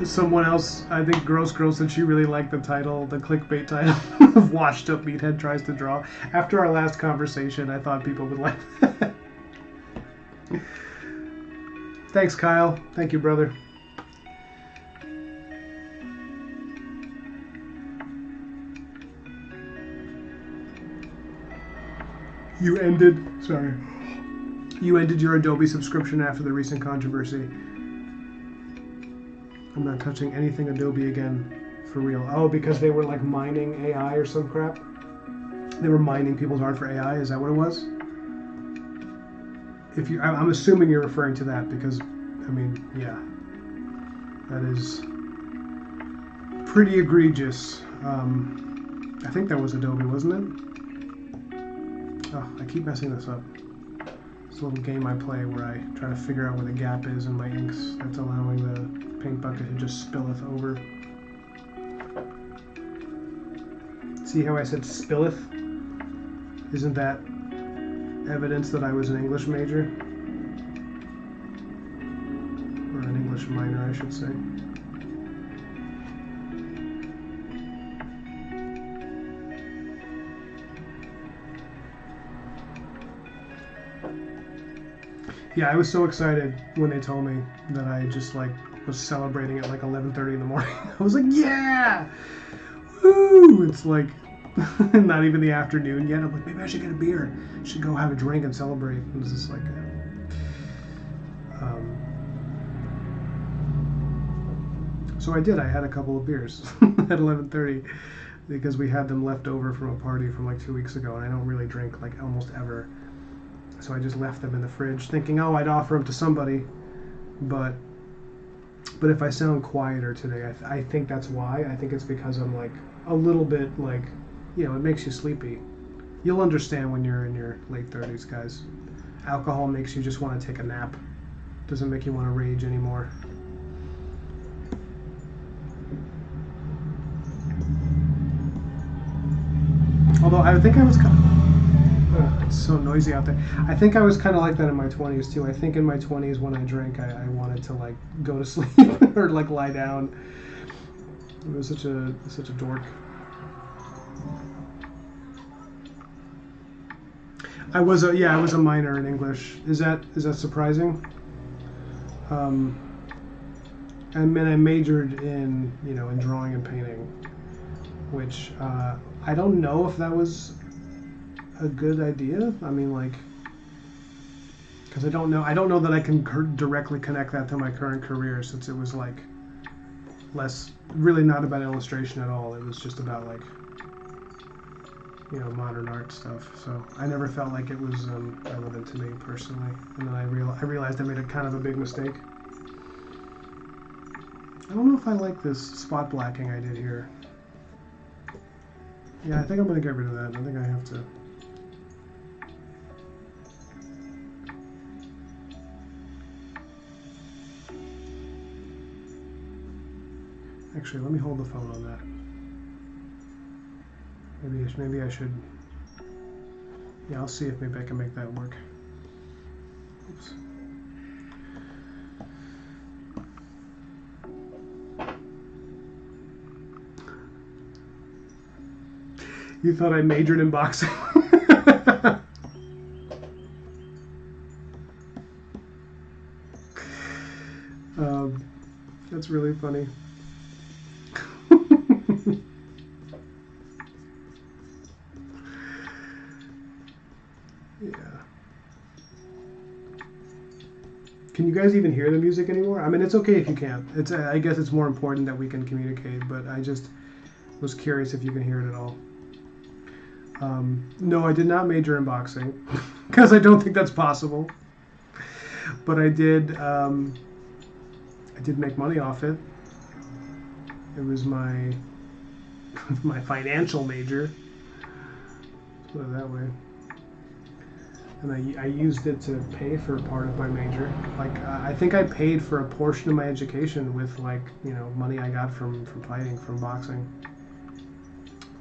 A: Someone else, I think Gross Girl, said she really liked the title, the clickbait title of Washed Up Meathead Tries to Draw. After our last conversation, I thought people would like that. Thanks, Kyle. Thank you, brother. You ended your Adobe subscription after the recent controversy. I'm not touching anything Adobe again, for real. Oh, because they were like mining AI or some crap? They were mining people's art for AI, is that what it was? I'm assuming you're referring to that because, I mean, yeah. That is pretty egregious. I think that was Adobe, wasn't it? Oh, I keep messing this up. It's a little game I play where I try to figure out where the gap is in my inks that's allowing the paint bucket to just spilleth over. See how I said spilleth? Isn't that evidence that I was an English major? Or an English minor, I should say. Yeah, I was so excited when they told me that I just like was celebrating at like 11:30 in the morning. I was like, yeah! Woo! It's like not even the afternoon yet. I'm like, maybe I should get a beer. I should go have a drink and celebrate. It was just like so I did. I had a couple of beers at 11:30 because we had them left over from a party from like 2 weeks ago, and I don't really drink like almost ever. So I just left them in the fridge thinking, oh, I'd offer them to somebody. But if I sound quieter today, I think that's why. I think it's because I'm like a little bit like, you know, it makes you sleepy. You'll understand when you're in your late 30s, guys. Alcohol makes you just want to take a nap. Doesn't make you want to rage anymore. Although I think I was kind of... it's so noisy out there. I think I was kind of like that in my 20s too. I think in my 20s when I drank, I wanted to like go to sleep or like lie down. I was such a dork. I was a minor in English. Is that surprising? And then I majored in, you know, in drawing and painting, which I don't know if that was a good idea. I mean, like, because I don't know that I can directly connect that to my current career, since it was like really not about illustration at all. It was just about like, you know, modern art stuff. So I never felt like it was relevant to me personally. And then I realized I made a kind of a big mistake. I don't know if I like this spot blacking I did here. Yeah, I think I'm going to get rid of that. I think I have to. Actually, let me hold the phone on that. Maybe I should. Yeah, I'll see if maybe I can make that work. Oops. You thought I majored in boxing? That's really funny. Yeah. Can you guys even hear the music anymore? I mean, it's okay if you can't. I guess it's more important that we can communicate, but I just was curious if you can hear it at all. No, I did not major in boxing because I don't think that's possible. But I did make money off it. It was my my financial major. Let's put it that way. And I used it to pay for part of my major. Like I think I paid for a portion of my education with like, you know, money I got from fighting, from boxing.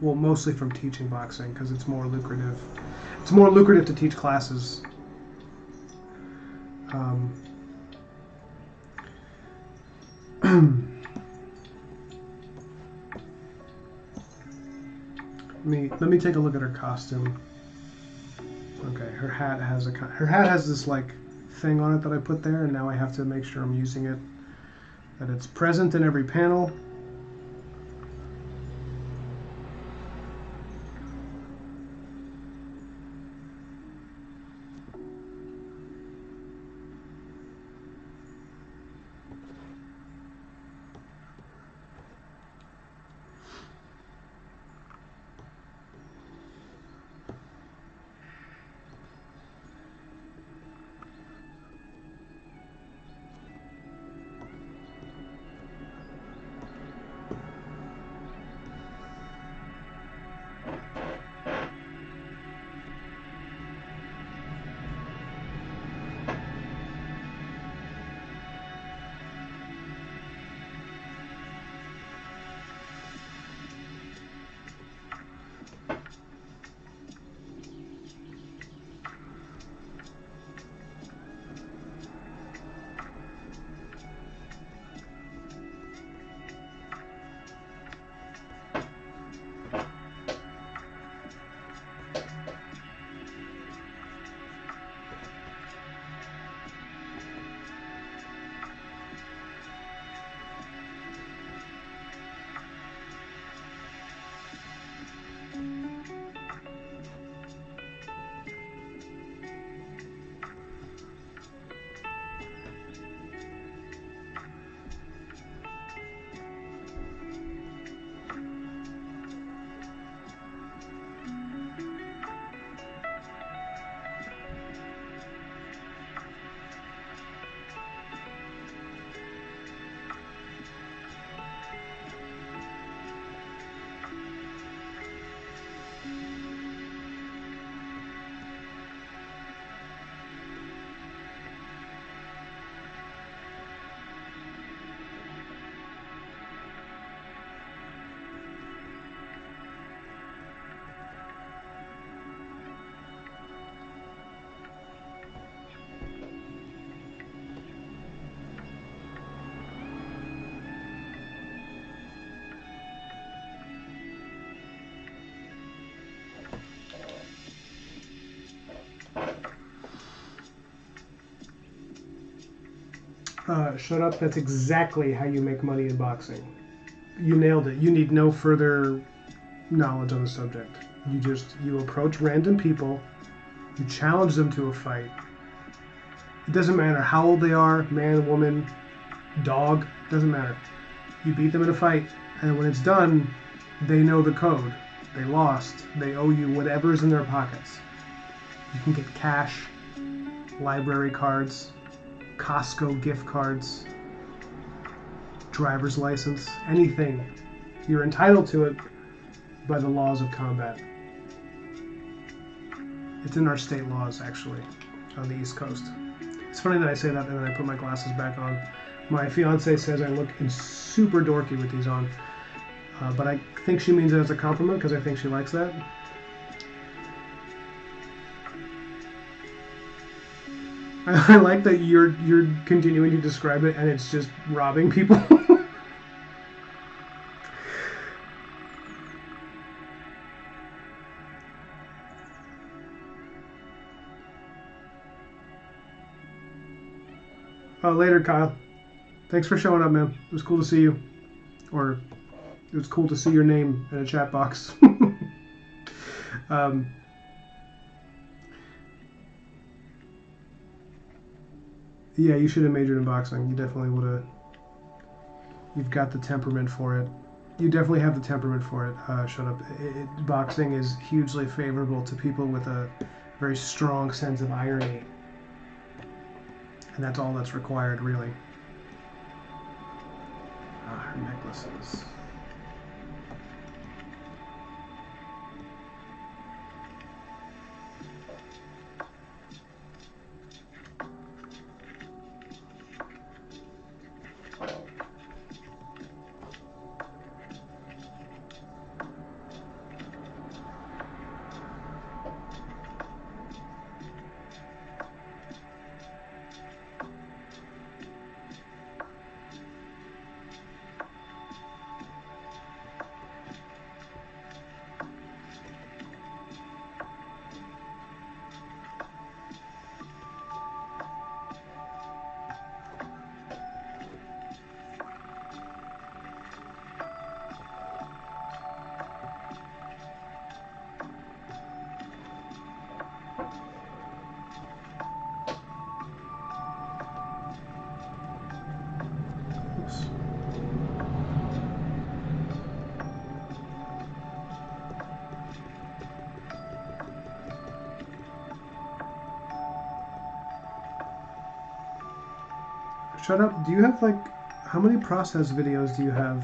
A: Well, mostly from teaching boxing because it's more lucrative. It's more lucrative to teach classes. Let me take a look at her costume. Okay, her hat has this like thing on it that I put there, and now I have to make sure I'm using it, that it's present in every panel. Shut up. That's exactly how you make money in boxing. You nailed it. You need no further knowledge on the subject. You approach random people, you challenge them to a fight. It doesn't matter how old they are, man, woman, dog, doesn't matter. You beat them in a fight, and when it's done, they know the code. They lost. They owe you whatever's in their pockets. You can get cash, library cards, Costco gift cards, driver's license, anything. You're entitled to it by the laws of combat. It's in our state laws, actually, on the East Coast. It's funny that I say that and then I put my glasses back on. My fiance says I look super dorky with these on, but I think she means it as a compliment because I think she likes that. I like that you're continuing to describe it and it's just robbing people. Later, Kyle. Thanks for showing up, man. It was cool to see you. Or, it was cool to see your name in a chat box. Yeah, you should have majored in boxing. You definitely would have. You've got the temperament for it. You definitely have the temperament for it. Shut up. Boxing is hugely favorable to people with a very strong sense of irony. And that's all that's required, really. Her necklaces. shut up. Do you have like, how many process videos do you have?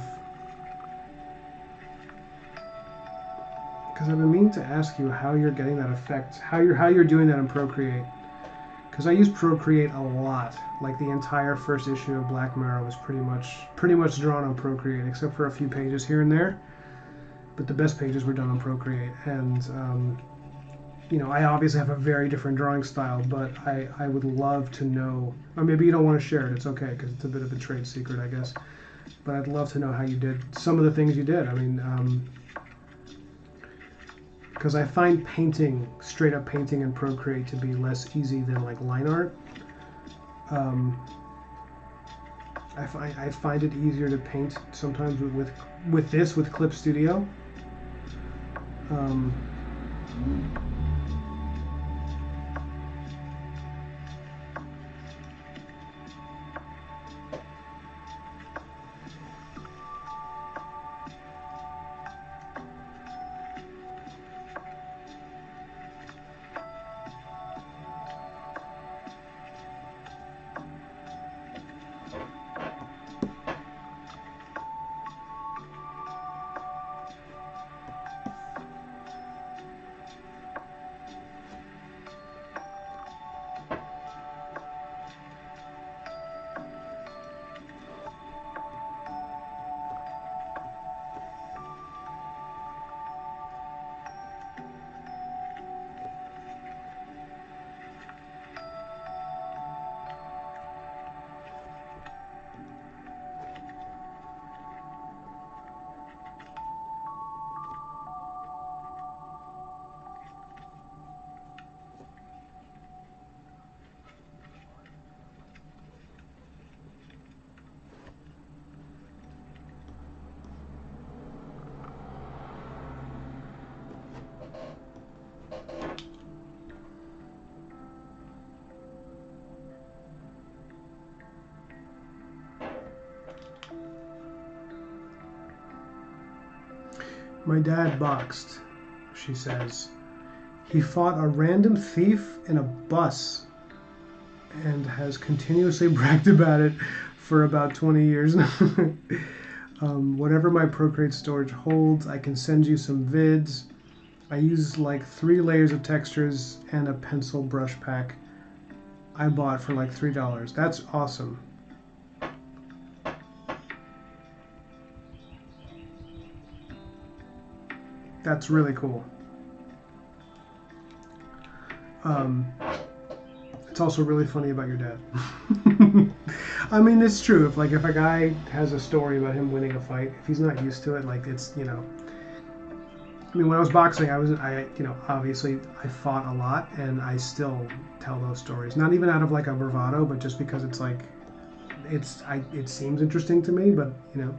A: Because I've been meaning to ask you how you're getting that effect, how you're doing that in Procreate. Because I use Procreate a lot. Like the entire first issue of Black Mirror was pretty much drawn on Procreate, except for a few pages here and there. But the best pages were done on Procreate, and you know, I obviously have a very different drawing style, but I would love to know, or maybe you don't want to share it, it's okay, because it's a bit of a trade secret, I guess. But I'd love to know how you did some of the things you did. I mean, because I find painting, straight up painting in Procreate to be less easy than like line art. I find it easier to paint sometimes with Clip Studio. My dad boxed, she says. He fought a random thief in a bus and has continuously bragged about it for about 20 years now. Whatever my Procreate storage holds, I can send you some vids. I use like 3 layers of textures and a pencil brush pack I bought for like $3. That's awesome. That's really cool. It's also really funny about your dad. I mean, it's true. If a guy has a story about him winning a fight, if he's not used to it, like it's, you know. I mean, when I was boxing, obviously I fought a lot, and I still tell those stories. Not even out of like a bravado, but just because it's like, it seems interesting to me. But you know,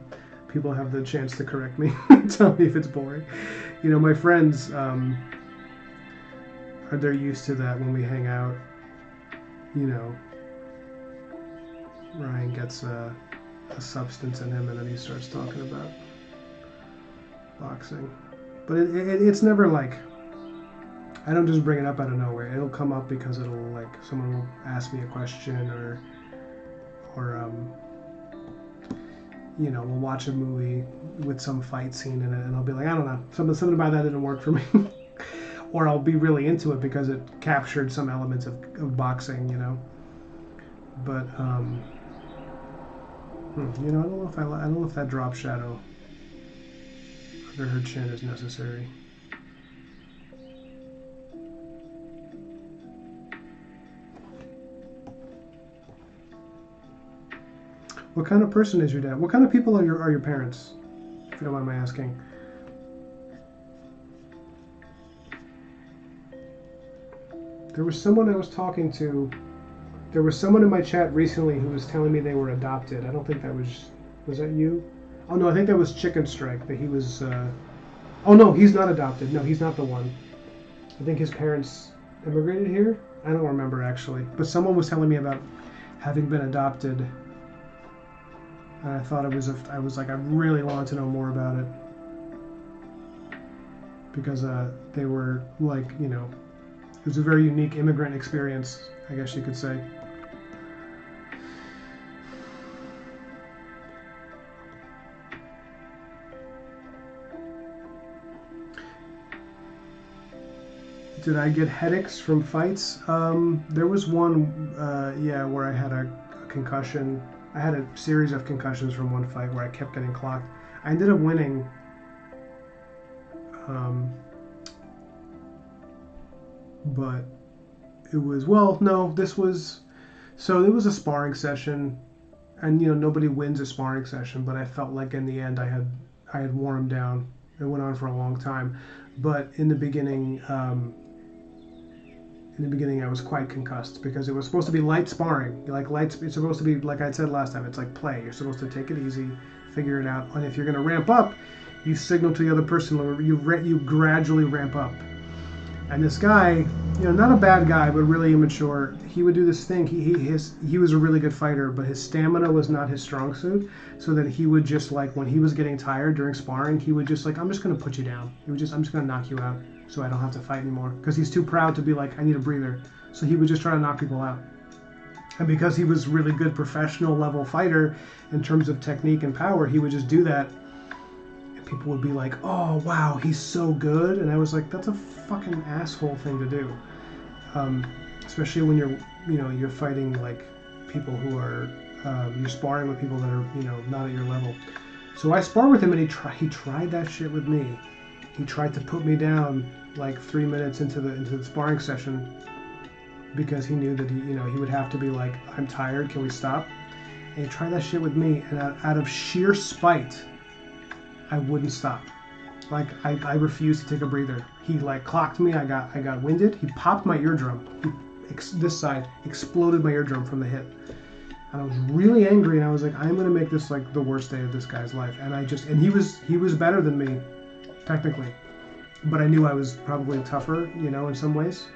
A: people have the chance to correct me, tell me if it's boring. You know, my friends, they're used to that when we hang out. You know, Ryan gets a substance in him, and then he starts talking about boxing. But it's never like, I don't just bring it up out of nowhere. It'll come up because it'll, like, someone will ask me a question, or you know, we'll watch a movie with some fight scene in it, and I'll be like, I don't know, something about that didn't work for me. Or I'll be really into it because it captured some elements of boxing, you know. But you know, I don't know if that drop shadow under her chin is necessary. What kind of person is your dad? What kind of people are your parents? If you don't mind my asking. There was someone I was talking to. There was someone in my chat recently who was telling me they were adopted. I don't think that was that you? Oh no, I think that was Chicken Strike. That he was. Oh no, he's not adopted. No, he's not the one. I think his parents immigrated here. I don't remember actually, but someone was telling me about having been adopted. And I thought I was like, I really wanted to know more about it. Because they were like, you know, it was a very unique immigrant experience, I guess you could say. Did I get headaches from fights? There was one, yeah, where I had a concussion. I had a series of concussions from one fight where I kept getting clocked. I ended up winning. But it was, well, no, this was, so it was a sparring session, and nobody wins a sparring session, but I felt like in the end I had worn him down. It went on for a long time, but in the beginning I was quite concussed because it was supposed to be light sparring. It's supposed to be, like I said last time, it's like play. You're supposed to take it easy, figure it out, and if you're going to ramp up, you signal to the other person, or you gradually ramp up. And this guy, not a bad guy, but really immature, he would do this thing. He was a really good fighter, but his stamina was not his strong suit. So that he would just, like, when he was getting tired during sparring, he would just, like, I'm just going to put you down. I'm just going to knock you out so I don't have to fight anymore. Because he's too proud to be like, I need a breather. So he would just try to knock people out. And because he was really good professional level fighter in terms of technique and power, he would just do that. People would be like, oh, wow, he's so good. And I was like, that's a fucking asshole thing to do. Especially when you're fighting, like, people who are, you're sparring with people that are, not at your level. So I sparred with him, and he tried that shit with me. He tried to put me down, like, 3 minutes into the sparring session because he knew that he would have to be like, I'm tired, can we stop? And he tried that shit with me, and out of sheer spite, I wouldn't stop. Like, I refused to take a breather. He, like, clocked me. I got winded. He popped my eardrum. This side exploded my eardrum from the hit. And I was really angry, and I was like, I'm gonna make this, like, the worst day of this guy's life. And he was better than me, technically, but I knew I was probably tougher, in some ways.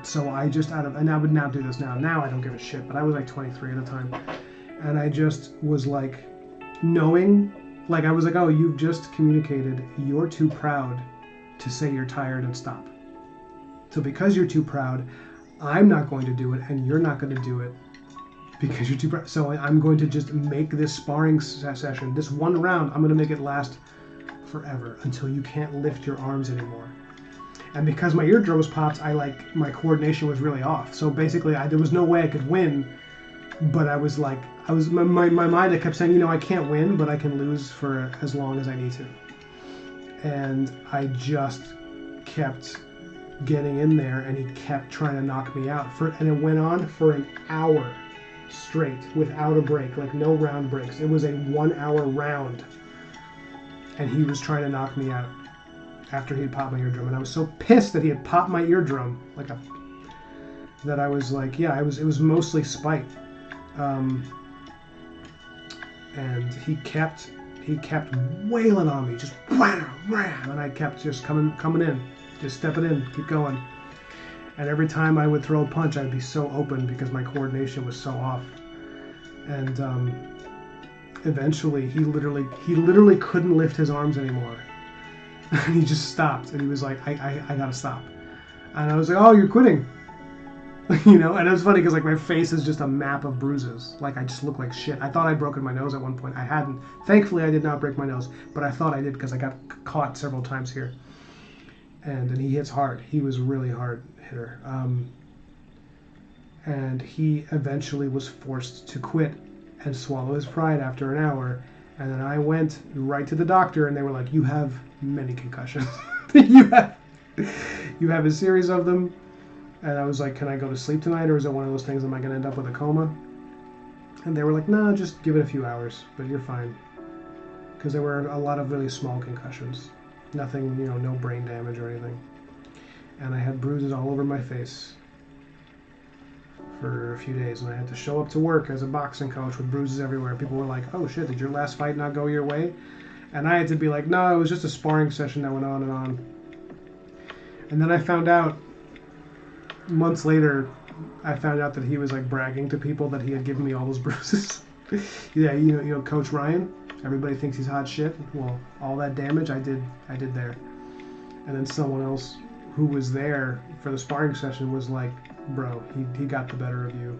A: So I just and I would now do this now. Now I don't give a shit, but I was like 23 at the time, and I just was like, knowing. Like, I was like, oh, you've just communicated you're too proud to say you're tired and stop. So because you're too proud, I'm not going to do it, and you're not going to do it because you're too proud. So I'm going to just make this sparring session, this one round, I'm going to make it last forever until you can't lift your arms anymore. And because my eardrums popped, my coordination was really off. So basically, there was no way I could win. But I was like, my mind, I kept saying, I can't win, but I can lose for as long as I need to. And I just kept getting in there, and he kept trying to knock me out. And it went on for an hour straight without a break, like no round breaks. It was a 1 hour round. And he was trying to knock me out after he had popped my eardrum. And I was so pissed that he had popped my eardrum, that I was like, yeah, it was mostly spite. And he kept wailing on me, just wham, wham, and I kept just coming in, just stepping in, keep going. And every time I would throw a punch, I'd be so open because my coordination was so off. And eventually, he literally couldn't lift his arms anymore. And he just stopped, and he was like, I gotta stop. And I was like, oh, you're quitting. And it was funny because, like, my face is just a map of bruises. Like, I just look like shit. I thought I'd broken my nose at one point. I hadn't. Thankfully, I did not break my nose, but I thought I did because I got caught several times here. And he hits hard. He was a really hard hitter. And he eventually was forced to quit and swallow his pride after an hour. And then I went right to the doctor, and they were like, you have many concussions. you have a series of them. And I was like, can I go to sleep tonight, or is it one of those things, am I going to end up with a coma? And they were like, no, just give it a few hours, but you're fine. Because there were a lot of really small concussions. Nothing, no brain damage or anything. And I had bruises all over my face for a few days, and I had to show up to work as a boxing coach with bruises everywhere. People were like, oh shit, did your last fight not go your way? And I had to be like, no, it was just a sparring session that went on and on. And then I found out, months later, I found out that he was, like, bragging to people that he had given me all those bruises. Yeah, Coach Ryan, everybody thinks he's hot shit. Well, all that damage I did there. And then someone else who was there for the sparring session was like, bro, he got the better of you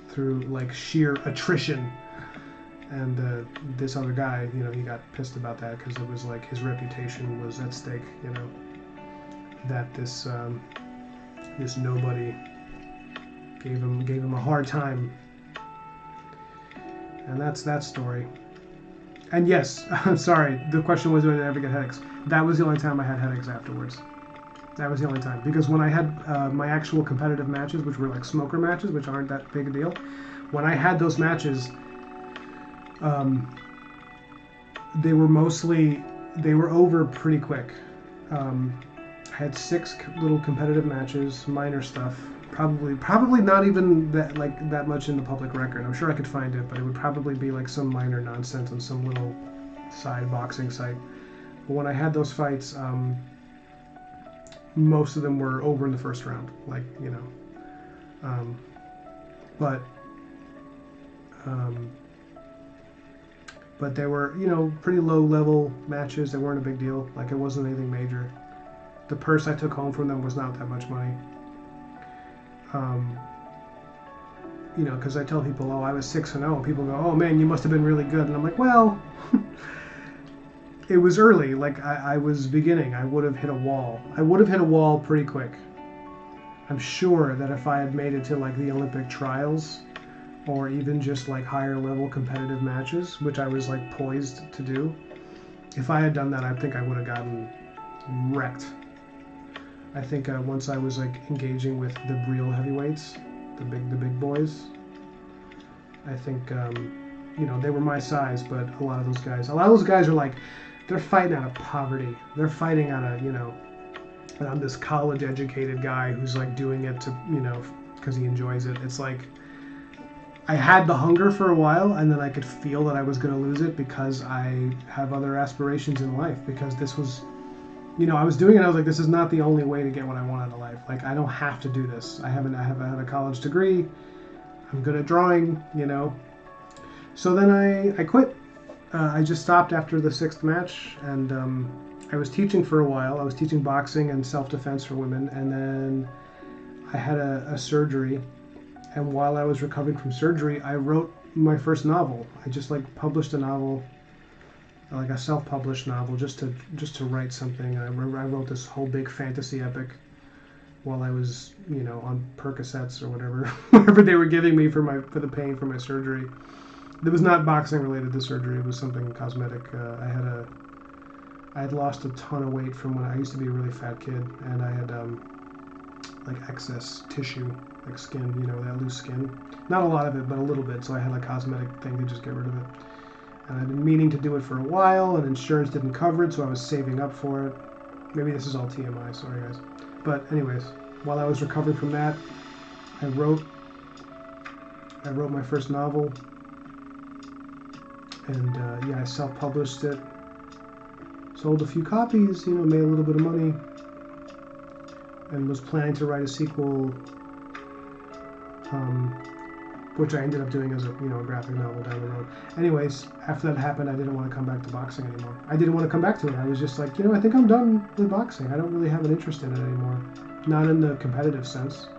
A: through, like, sheer attrition. And this other guy, he got pissed about that because it was like his reputation was at stake, that this this nobody gave him a hard time, and that's that story. And yes, I'm sorry. The question was, did I ever get headaches? That was the only time I had headaches afterwards. That was the only time, because when I had my actual competitive matches, which were like smoker matches, which aren't that big a deal, when I had those matches, they were over pretty quick. I had 6 little competitive matches, minor stuff, probably not even that much in the public record. I'm sure I could find it, but it would probably be like some minor nonsense on some little side boxing site. But when I had those fights, most of them were over in the first round, like, you know. But they were, you know, pretty low level matches. They weren't a big deal. Like, it wasn't anything major. The purse I took home from them was not that much money. You know, because I tell people, oh, I was 6-0, and people go, oh man, you must have been really good. And I'm like, well, it was early. Like, I was beginning. I would have hit a wall. I would have hit a wall pretty quick. I'm sure that if I had made it to like the Olympic trials, or even just like higher level competitive matches, which I was like poised to do, if I had done that, I think I would have gotten wrecked. I think once I was like engaging with the real heavyweights, the big boys, I think you know, they were my size, but a lot of those guys are like, they're fighting out of poverty. They're fighting out of, you know, and I'm this college educated guy who's like doing it to, you know, because he enjoys it. It's like, I had the hunger for a while, and then I could feel that I was going to lose it because I have other aspirations in life. Because this was, you know, I was doing it. I was like, this is not the only way to get what I want out of life. Like, I don't have to do this. I have a college degree. I'm good at drawing, you know. So then I quit. I just stopped after the 6th match, and I was teaching for a while. I was teaching boxing and self-defense for women, and then I had a surgery. And while I was recovering from surgery, I wrote my first novel. I just like published a novel, like a self-published novel, just to write something. I wrote this whole big fantasy epic while I was, you know, on Percocets or whatever they were giving me for the pain for my surgery. It was not boxing related. The surgery, it was something cosmetic. I had lost a ton of weight from when I used to be a really fat kid, and I had like excess tissue, like skin, you know, that loose skin. Not a lot of it, but a little bit. So I had a cosmetic thing to just get rid of it. And I've been meaning to do it for a while, and insurance didn't cover it, so I was saving up for it. Maybe this is all TMI, sorry guys. But anyways, while I was recovering from that, I wrote my first novel, and yeah, I self-published it. Sold a few copies, you know, made a little bit of money, and was planning to write a sequel, which I ended up doing as a graphic novel down the road. Anyways, after that happened, I didn't want to come back to boxing anymore. I didn't want to come back to it. I was just like, I think I'm done with boxing. I don't really have an interest in it anymore. Not in the competitive sense.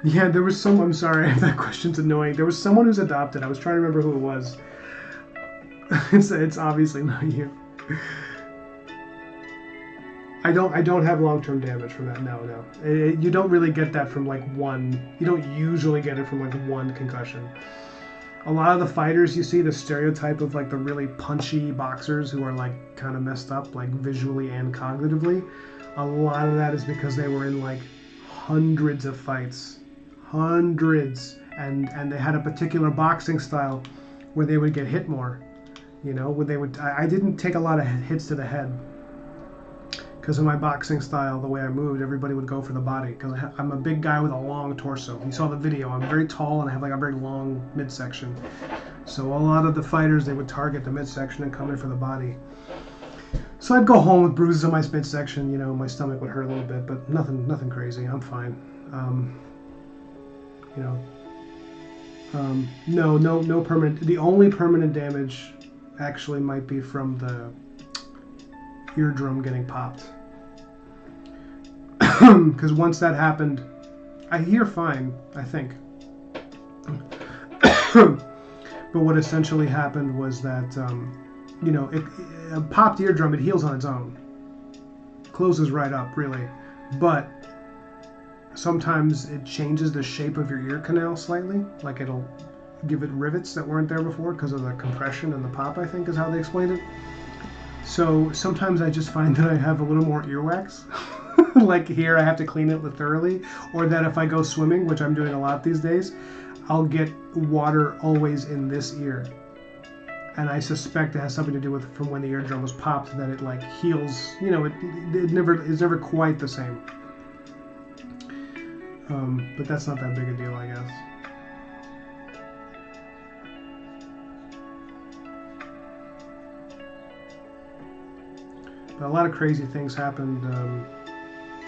A: Yeah, there was some, I'm sorry, that question's annoying. There was someone who's adopted. I was trying to remember who it was. It's obviously not you. I don't have long-term damage from that. No. You don't really get that from like one. You don't usually get it from like one concussion. A lot of the fighters you see, the stereotype of like the really punchy boxers who are like kind of messed up, like visually and cognitively. A lot of that is because they were in like hundreds of fights. Hundreds, and they had a particular boxing style where they would get hit more, when they would. I didn't take a lot of hits to the head because of my boxing style. The way I moved, everybody would go for the body because I'm a big guy with a long torso. You saw the video. I'm very tall and I have like a very long midsection. So a lot of the fighters, they would target the midsection and come in for the body. So I'd go home with bruises on my midsection. My stomach would hurt a little bit, but nothing crazy. I'm fine. No permanent. The only permanent damage actually might be from the eardrum getting popped. Because once that happened, I hear fine, I think. But what essentially happened was that, you know, a popped eardrum, it heals on its own. Closes right up, really. But sometimes it changes the shape of your ear canal slightly. Like it'll give it rivets that weren't there before because of the compression and the pop, I think is how they explained it. So sometimes I just find that I have a little more earwax. Like here I have to clean it thoroughly. Or that if I go swimming, which I'm doing a lot these days, I'll get water always in this ear. And I suspect it has something to do with from when the eardrum was popped, that it like heals, you know, it's never quite the same. But that's not that big a deal, I guess. But a lot of crazy things happened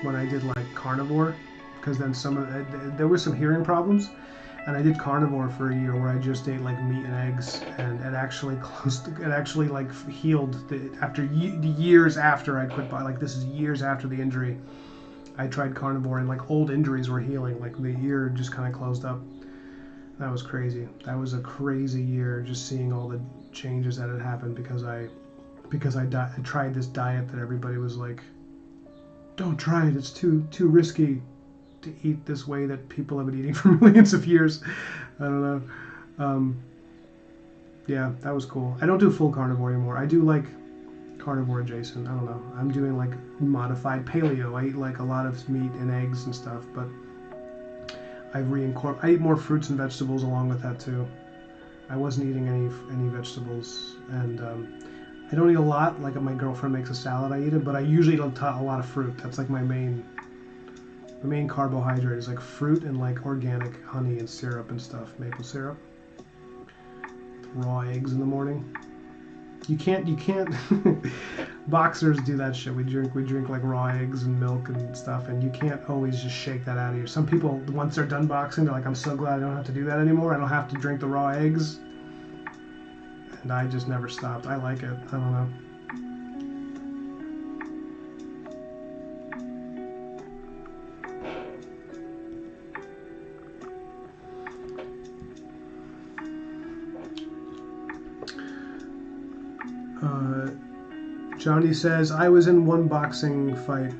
A: when I did like carnivore, because then there were some hearing problems. And I did carnivore for a year where I just ate like meat and eggs, and it actually like healed after years after I'd quit. Like this is years after the injury. I tried carnivore and like old injuries were healing. Like the ear just kind of closed up. That was crazy. That was a crazy year, just seeing all the changes that had happened because I tried this diet that everybody was like, don't try it. It's too risky to eat this way that people have been eating for millions of years. I don't know. Yeah, that was cool. I don't do full carnivore anymore. I do like carnivore adjacent. I don't know. I'm doing like modified paleo. I eat like a lot of meat and eggs and stuff, but I eat more fruits and vegetables along with that too. I wasn't eating any vegetables, and I don't eat a lot. Like if my girlfriend makes a salad, I eat it, but I usually eat a lot of fruit. That's like my main carbohydrate is like fruit and like organic honey and syrup and stuff, maple syrup. Raw eggs in the morning. You can't boxers do that shit. We drink like raw eggs and milk and stuff, and you can't always just shake that out of you. Some people, once they're done boxing, they're like, I'm so glad I don't have to do that anymore. I don't have to drink the raw eggs. And I just never stopped. I like it. I don't know. Johnny says, I was in one boxing fight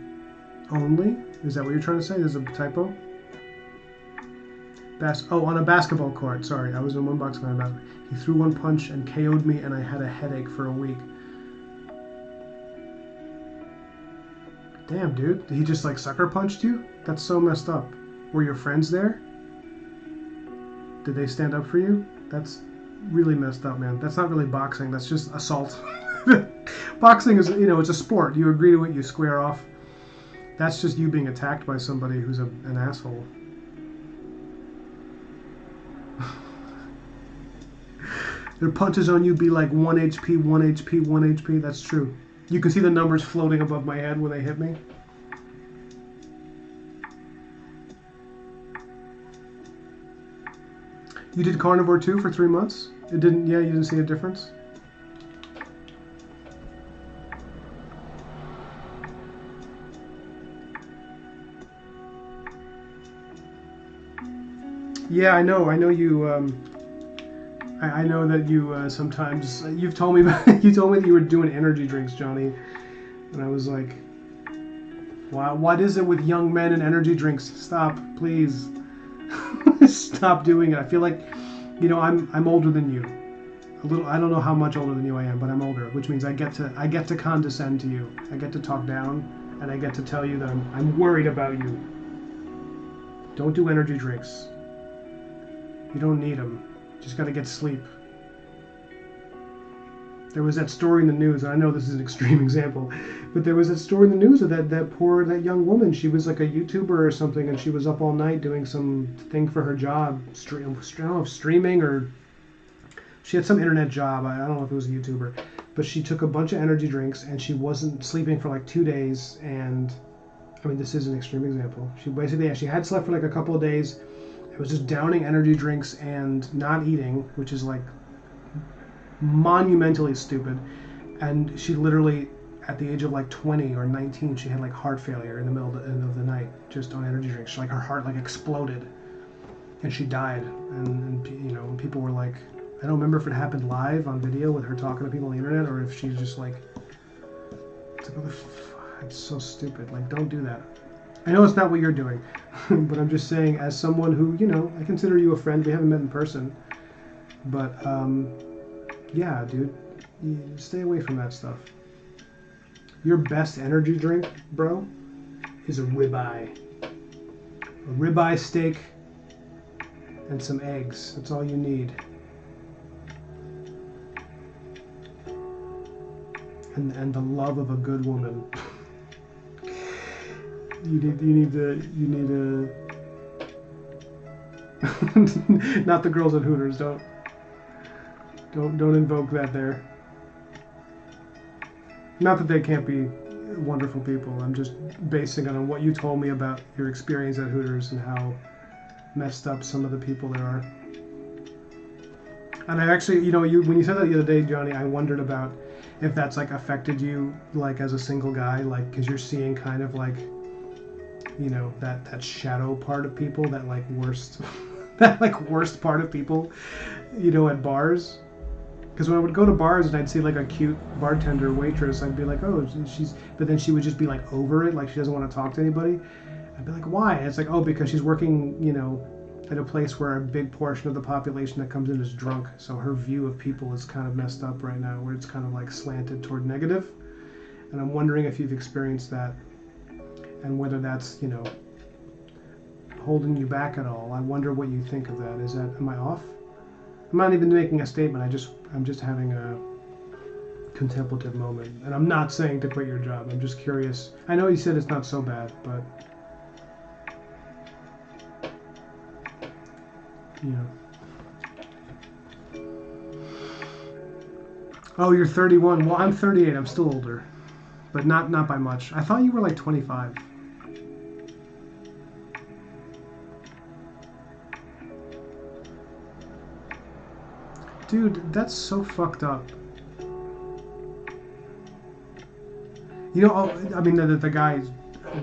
A: only. Is that what you're trying to say? There's a typo? On a basketball court. Sorry, I was in one boxing fight. He threw one punch and KO'd me, and I had a headache for a week. Damn, dude. He just like sucker punched you? That's so messed up. Were your friends there? Did they stand up for you? That's really messed up, man. That's not really boxing. That's just assault. Boxing is, you know, it's a sport. You agree to it, you square off. That's just you being attacked by somebody who's an asshole. Their punches on you be like 1 HP, 1 HP, 1 HP. That's true. You can see the numbers floating above my head when they hit me. You did carnivore too for 3 months? It didn't, yeah, you didn't see a difference? Yeah, I know you, I know that you sometimes, you've told me about, you told me that you were doing energy drinks, Johnny, and I was like, wow, what is it with young men and energy drinks? Stop, please. Stop doing it. I feel like, you know, I'm older than you. A little, I don't know how much older than you I am, but I'm older, which means I get to condescend to you. I get to talk down, and I get to tell you that I'm worried about you. Don't do energy drinks. You don't need them. You just got to get sleep. There was that story in the news, and I know this is an extreme example, but there was that story in the news of that young woman. She was like a YouTuber or something, and she was up all night doing some thing for her job, I don't know if streaming, or she had some internet job. I don't know if it was a YouTuber, but she took a bunch of energy drinks, and she wasn't sleeping for like 2 days, and I mean, this is an extreme example. She basically, yeah, she had slept for like a couple of days. It was just downing energy drinks and not eating, which is like monumentally stupid. And she literally at the age of like 20 or 19, she had like heart failure in the middle of the night, just on energy drinks. Like her heart like exploded, and she died. And you know, people were like, I don't remember if it happened live on video with her talking to people on the internet, or if she's just like, it's so stupid. Like, don't do that. I know it's not what you're doing, but I'm just saying, as someone who, you know, I consider you a friend. We haven't met in person, but yeah, dude, you stay away from that stuff. Your best energy drink, bro, is a ribeye. A ribeye steak and some eggs. That's all you need. And the love of a good woman. You need to not the girls at Hooters. Don't invoke that there. Not that they can't be wonderful people. I'm just basing it on what you told me about your experience at Hooters and how messed up some of the people there are. And I actually, you know, when you said that the other day, Johnny, I wondered about if that's like affected you, like as a single guy, like because you're seeing kind of like, you know, that shadow part of people, that like worst, that like worst part of people, you know, at bars. Because when I would go to bars and I'd see like a cute bartender waitress, I'd be like, oh, but then she would just be like over it, like she doesn't want to talk to anybody. I'd be like, why? And it's like, oh, because she's working, you know, at a place where a big portion of the population that comes in is drunk. So her view of people is kind of messed up right now, where it's kind of like slanted toward negative. And I'm wondering if you've experienced that, and whether that's, you know, holding you back at all. I wonder what you think of that. Am I off? I'm not even making a statement. I'm just having a contemplative moment. And I'm not saying to quit your job. I'm just curious. I know you said it's not so bad, but you know. Oh, you're 31. Well, I'm 38. I'm still older, but not by much. I thought you were like 25. Dude, that's so fucked up. You know, I mean, the guy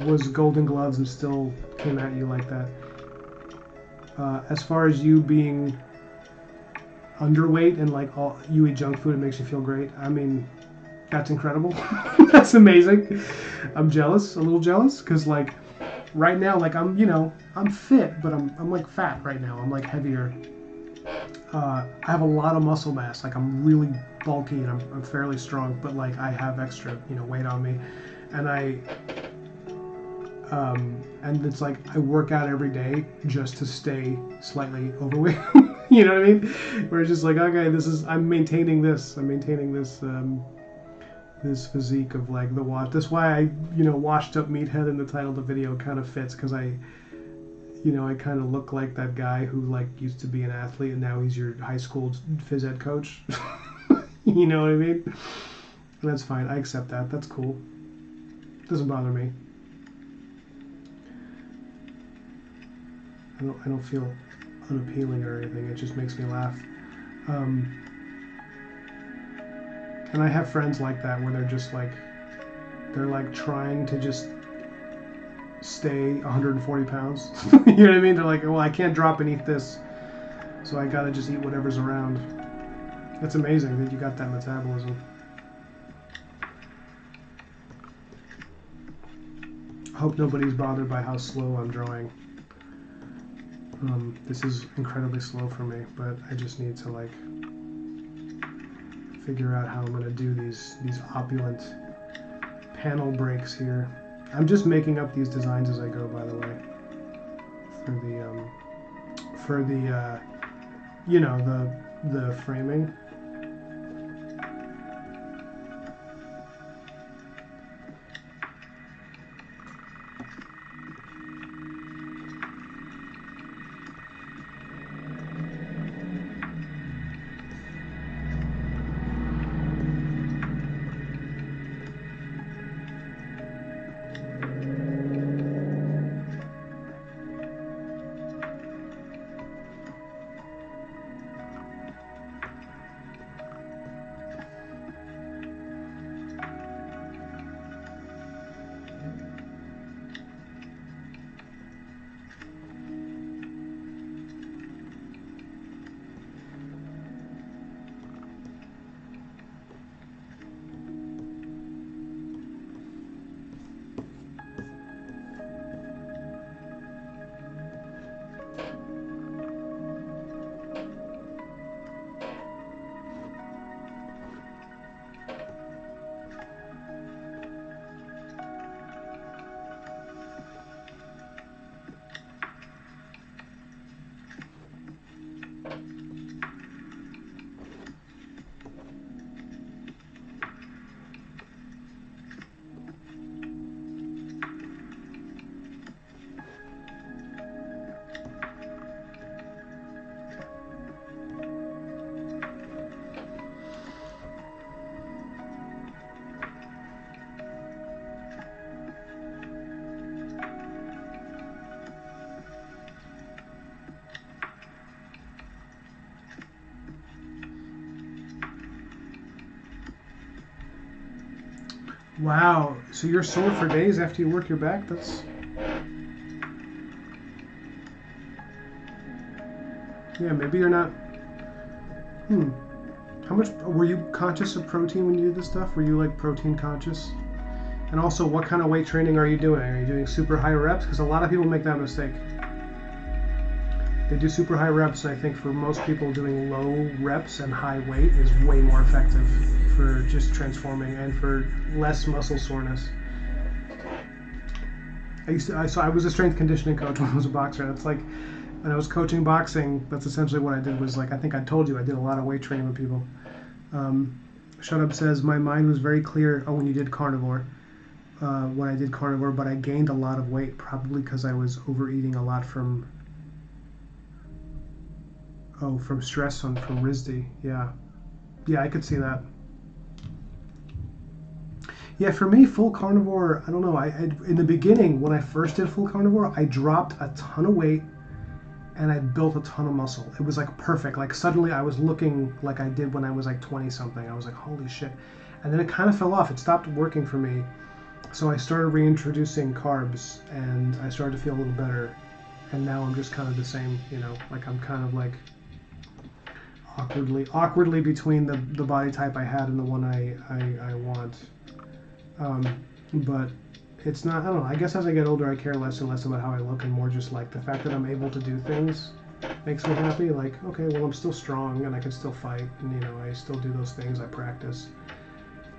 A: was Golden Gloves and still came at you like that. As far as you being underweight and like you eat junk food, it makes you feel great. I mean, that's incredible. That's amazing. I'm jealous, a little jealous, because like right now, like I'm, you know, I'm fit, but I'm like fat right now. I'm like heavier. I have a lot of muscle mass. Like I'm really bulky and I'm fairly strong, but like I have extra, you know, weight on me, and and it's like I work out every day just to stay slightly overweight. You know what I mean? Where it's just like, okay, I'm maintaining this this physique of like the wash. That's why I, you know, washed up Meathead in the title of the video kind of fits, because I kind of look like that guy who like used to be an athlete and now he's your high school phys ed coach. You know what I mean? And that's fine. I accept that. That's cool. Doesn't bother me. I don't feel unappealing or anything. It just makes me laugh. And I have friends like that where they're like trying to just stay 140 pounds. You know what I mean? They're like, well, I can't drop beneath this, so I gotta just eat whatever's around. That's amazing that you got that metabolism. I hope nobody's bothered by how slow I'm drawing. This is incredibly slow for me, but I just need to like figure out how I'm gonna do these opulent panel breaks here. I'm just making up these designs as I go, by the way, for the you know, the framing. Wow. So you're sore for days after you work your back? That's... Yeah, maybe you're not... Hmm. How much... Were you conscious of protein when you did this stuff? Were you, like, protein conscious? And also, what kind of weight training are you doing? Are you doing super high reps? Because a lot of people make that mistake. They do super high reps. I think for most people, doing low reps and high weight is way more effective for just transforming and for less muscle soreness. I was a strength conditioning coach when I was a boxer. That's like, when I was coaching boxing, that's essentially what I did. Was like, I think I told you, I did a lot of weight training with people. Shut Up says, my mind was very clear. Oh, when you did carnivore. When I did carnivore, but I gained a lot of weight, probably because I was overeating a lot from stress from RISD. Yeah, I could see that. Yeah, for me, full carnivore, I don't know. I in the beginning, when I first did full carnivore, I dropped a ton of weight and I built a ton of muscle. It was like perfect. Like suddenly I was looking like I did when I was like 20 something. I was like, holy shit. And then it kind of fell off. It stopped working for me. So I started reintroducing carbs and I started to feel a little better. And now I'm just kind of the same, you know, like I'm kind of like awkwardly between the body type I had and the one I want. But it's not, I don't know, I guess as I get older I care less and less about how I look and more just like the fact that I'm able to do things makes me happy. Like, okay, well, I'm still strong and I can still fight and, you know, I still do those things, I practice.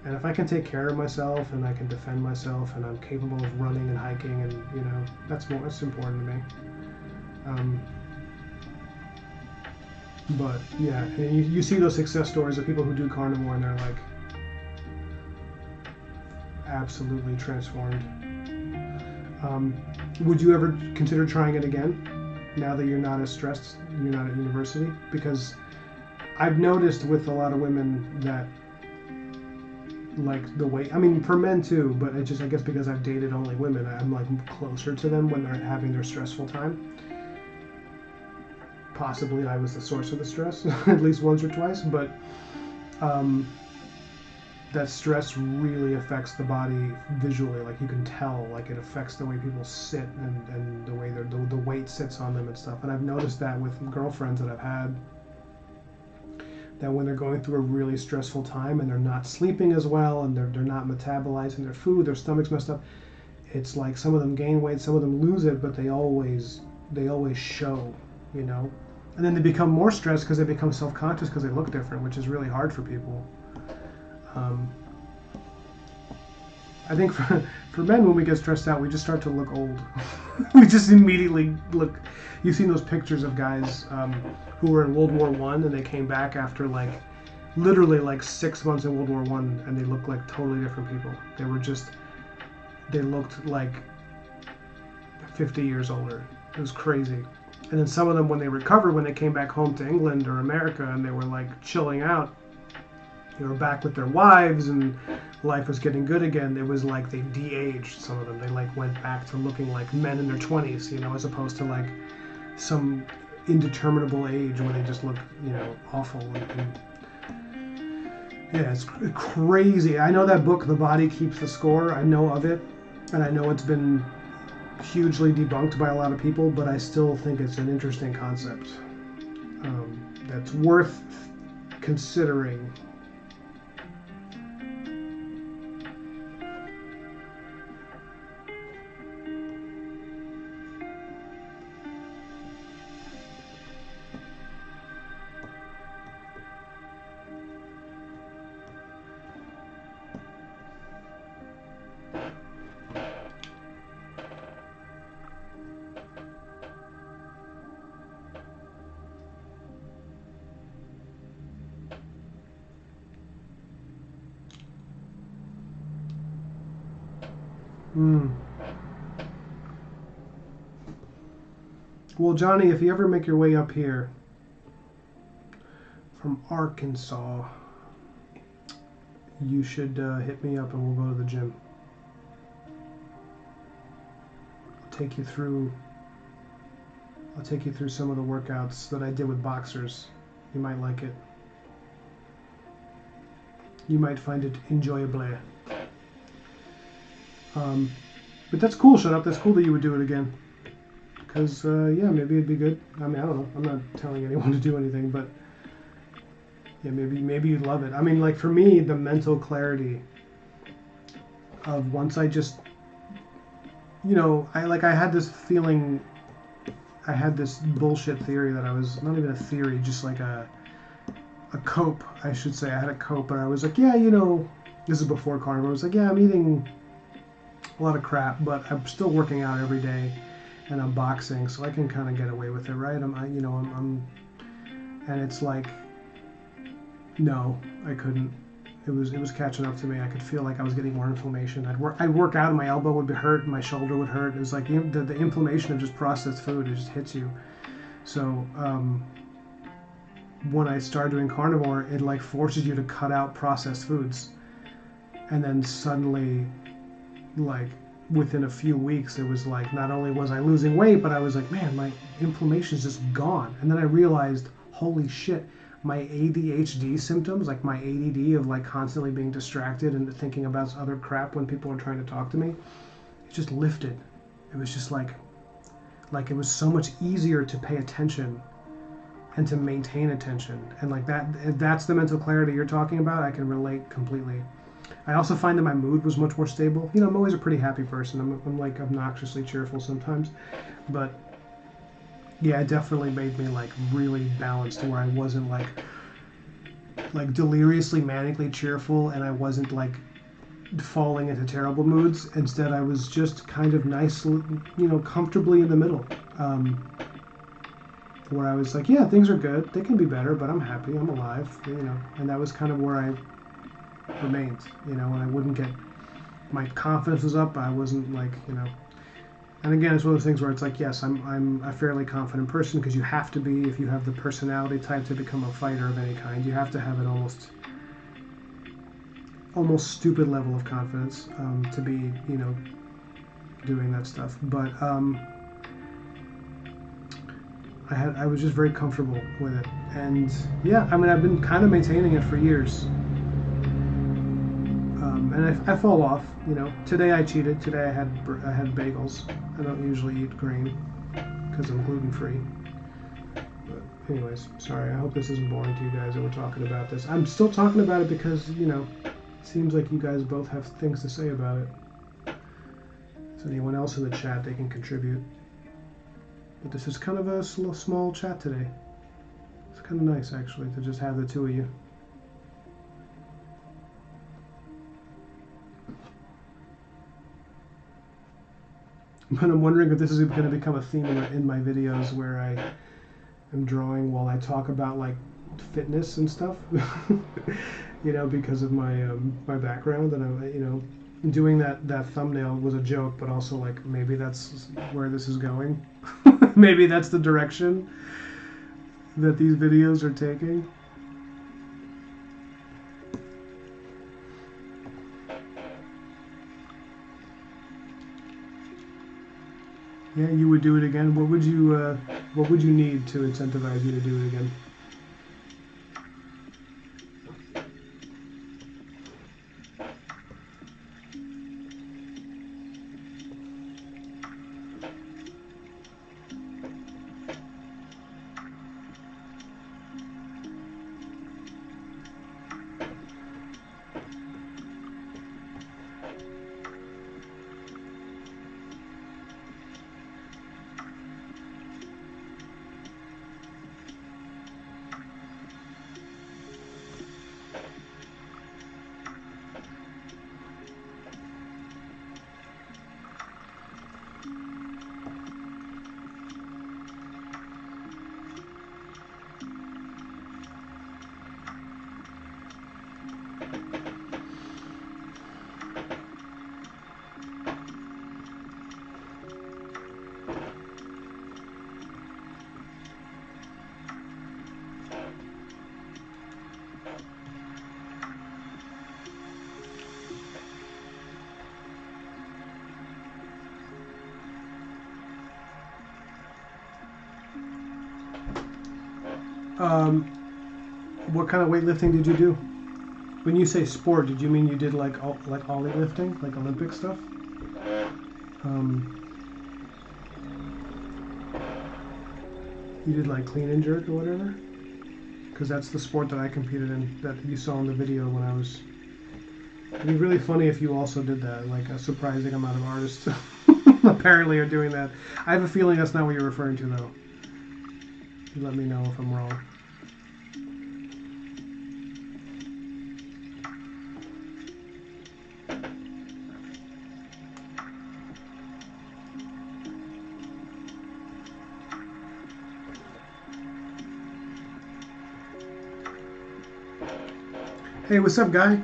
A: And if I can take care of myself and I can defend myself and I'm capable of running and hiking and, you know, that's important to me. But yeah, and you see those success stories of people who do carnivore and they're like absolutely transformed. Would you ever consider trying it again now that you're not as stressed, you're not at university? Because I've noticed with a lot of women that like the weight, I mean for men too, but it just, I guess because I've dated only women, I'm like closer to them when they're having their stressful time. Possibly I was the source of the stress at least once or twice, but that stress really affects the body visually. Like you can tell, like it affects the way people sit and the way the weight sits on them and stuff. And I've noticed that with girlfriends that I've had, that when they're going through a really stressful time and they're not sleeping as well and they're not metabolizing their food, their stomach's messed up, it's like some of them gain weight, some of them lose it, but they always show, you know. And then they become more stressed because they become self-conscious because they look different, which is really hard for people. I think for men, when we get stressed out, we just start to look old. We just immediately look. You've seen those pictures of guys who were in World War I and they came back after like literally like 6 months in World War I and they looked like totally different people. They looked like 50 years older. It was crazy. And then some of them, when they recovered, when they came back home to England or America and they were like chilling out, they were back with their wives and life was getting good again. It was like they de-aged, some of them. They like went back to looking like men in their 20s, you know, as opposed to like some indeterminable age where they just look, you know, awful. Yeah, it's crazy. I know that book, The Body Keeps the Score. I know of it, and I know it's been hugely debunked by a lot of people, but I still think it's an interesting concept that's worth considering. Well, Johnny, if you ever make your way up here from Arkansas, you should hit me up and we'll go to the gym. I'll take you through some of the workouts that I did with boxers. You might like it. You might find it enjoyable. Um, but that's cool, Shut Up. That's cool that you would do it again. Because, yeah, maybe it'd be good. I mean, I don't know. I'm not telling anyone to do anything, but yeah, maybe you'd love it. I mean, like, for me, the mental clarity of once I just, I had this feeling, I had this bullshit theory that I was, not even a theory, just like a cope, I should say. I had a cope, but I was like, yeah, this is before carnivore. I was like, yeah, I'm eating a lot of crap, but I'm still working out every day, and I'm boxing, so I can kind of get away with it, right? And it's like, no, I couldn't. It was catching up to me. I could feel like I was getting more inflammation. I'd work out, and my elbow would be hurt, and my shoulder would hurt. It was like the inflammation of just processed food. It just hits you. So when I started doing carnivore, it like forces you to cut out processed foods, and then suddenly, like within a few weeks, it was like not only was I losing weight, but I was like, man, my inflammation is just gone. And then I realized, holy shit, my ADHD symptoms, like my ADD of like constantly being distracted and thinking about other crap when people are trying to talk to me, it just lifted. It was just like it was so much easier to pay attention and to maintain attention. And like that's the mental clarity you're talking about. I can relate completely. I also find that my mood was much more stable. I'm always a pretty happy person. I'm like obnoxiously cheerful sometimes, but yeah, it definitely made me like really balanced to where I wasn't like deliriously manically cheerful, and I wasn't like falling into terrible moods. Instead, I was just kind of nice, comfortably in the middle, where I was like, yeah, things are good. They can be better, but I'm happy. I'm alive, and that was kind of where I remained, and I wouldn't get, my confidence was up. I wasn't like, and again, it's one of those things where it's like, yes, I'm a fairly confident person, because you have to be if you have the personality type to become a fighter of any kind. You have to have an almost stupid level of confidence to be, doing that stuff. But I was just very comfortable with it, and yeah, I mean, I've been kind of maintaining it for years. And I fall off. Today I cheated. Today I had bagels. I don't usually eat grain because I'm gluten free. But anyways, sorry. I hope this isn't boring to you guys that we're talking about this. I'm still talking about it because it seems like you guys both have things to say about it. So anyone else in the chat, they can contribute. But this is kind of a small chat today. It's kind of nice actually to just have the two of you. But I'm wondering if this is going to become a theme in my videos where I am drawing while I talk about like fitness and stuff, because of my my background, and doing that thumbnail was a joke, but also like maybe that's where this is going. Maybe that's the direction that these videos are taking. Yeah, you would do it again. What would you need to incentivize you to do it again? What kind of weightlifting did you do? When you say sport, did you mean you did like Ollie lifting, like Olympic stuff? You did like clean and jerk or whatever? Because that's the sport that I competed in that you saw in the video when I was... It'd be really funny if you also did that. Like a surprising amount of artists apparently are doing that. I have a feeling that's not what you're referring to though. You let me know if I'm wrong. Hey, what's up, guy?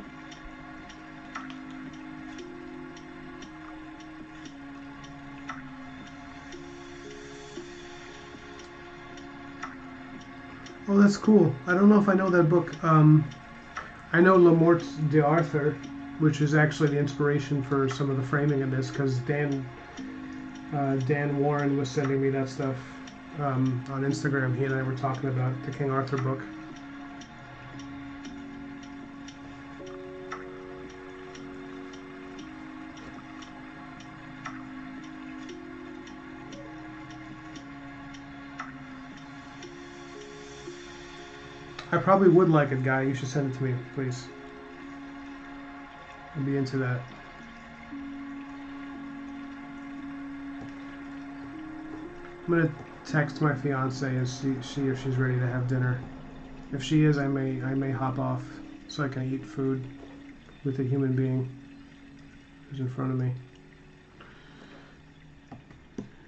A: Oh, that's cool. I don't know if I know that book. I know Le Mort d'Arthur, which is actually the inspiration for some of the framing of this, because Dan Warren was sending me that stuff on Instagram. He and I were talking about the King Arthur book. I probably would like it, guy. You should send it to me, please. I'd be into that. I'm gonna text my fiance and see if she's ready to have dinner. If she is, I may hop off so I can eat food with a human being who's in front of me.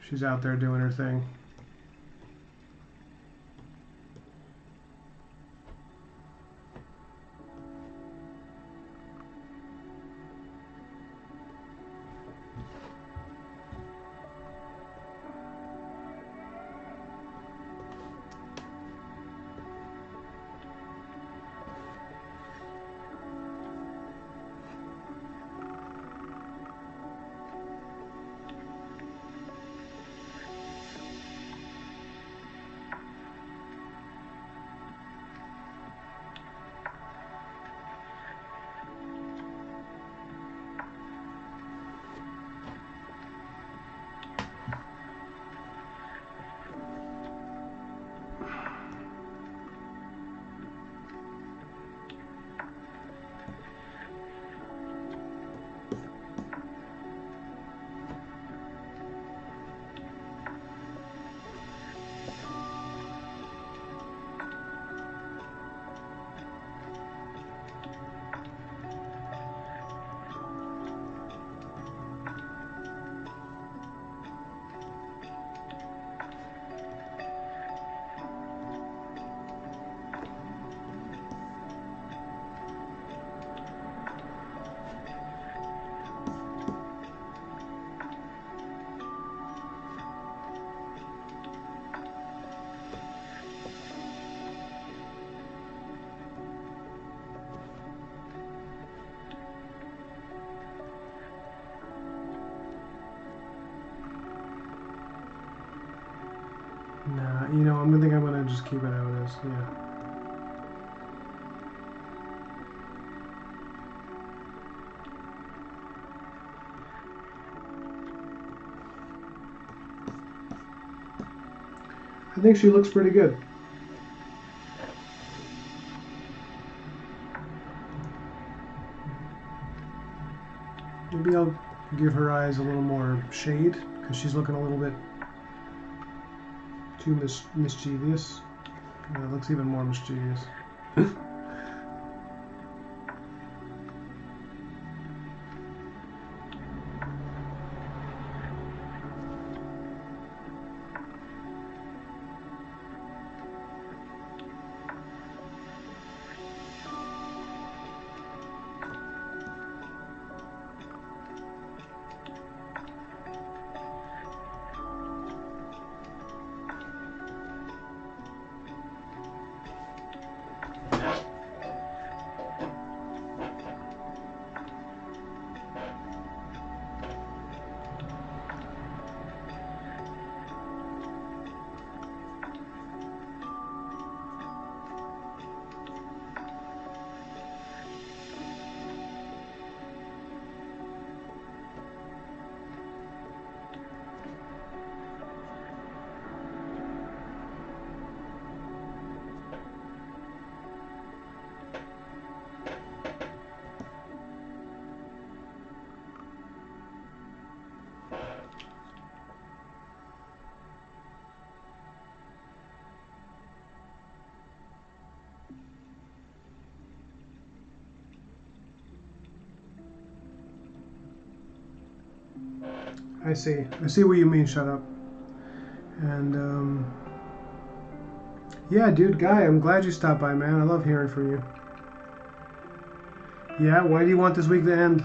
A: She's out there doing her thing. Nah, you know, I think I'm gonna just keep it how it is. Yeah. I think she looks pretty good. Maybe I'll give her eyes a little more shade because she's looking a little bit too mischievous. Yeah, it looks even more mischievous. I see. I see what you mean, shut up. And, yeah, dude, Guy, I'm glad you stopped by, man. I love hearing from you. Yeah, why do you want this week to end?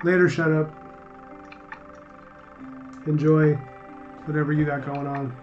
A: Later, shut up. Enjoy whatever you got going on.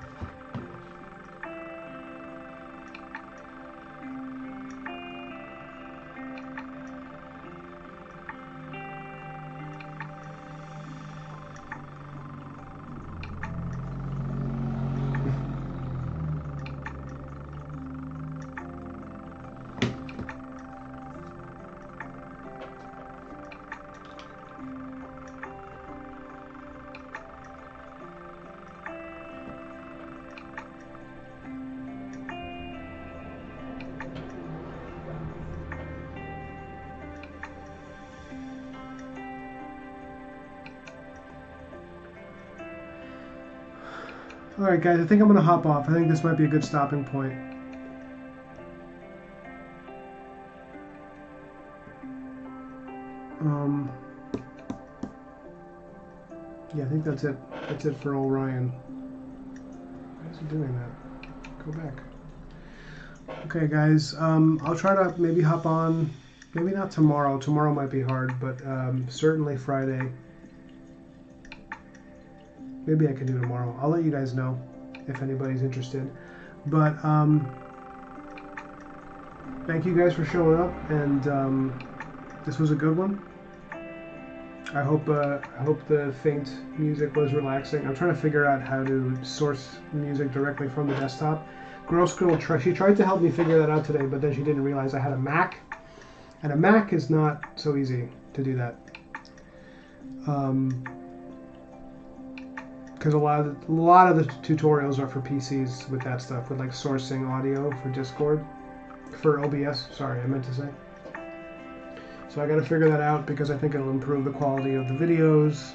A: Alright guys, I think I'm going to hop off. I think this might be a good stopping point. Yeah, I think that's it. That's it for old Ryan. Why is he doing that? Go back. Okay guys, I'll try to maybe hop on, maybe not tomorrow. Tomorrow might be hard, but certainly Friday. Maybe I can do tomorrow. I'll let you guys know if anybody's interested. But thank you guys for showing up, and this was a good one. I hope the faint music was relaxing. I'm trying to figure out how to source music directly from the desktop. Gross Girl, she tried to help me figure that out today, but then she didn't realize I had a Mac, and a Mac is not so easy to do that. Because a lot of the tutorials are for PCs with that stuff, with like sourcing audio for Discord, for OBS. Sorry, I meant to say. So I got to figure that out because I think it'll improve the quality of the videos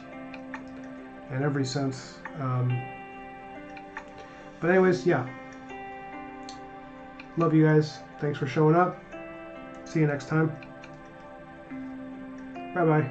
A: in every sense. But anyways, yeah. Love you guys. Thanks for showing up. See you next time. Bye-bye.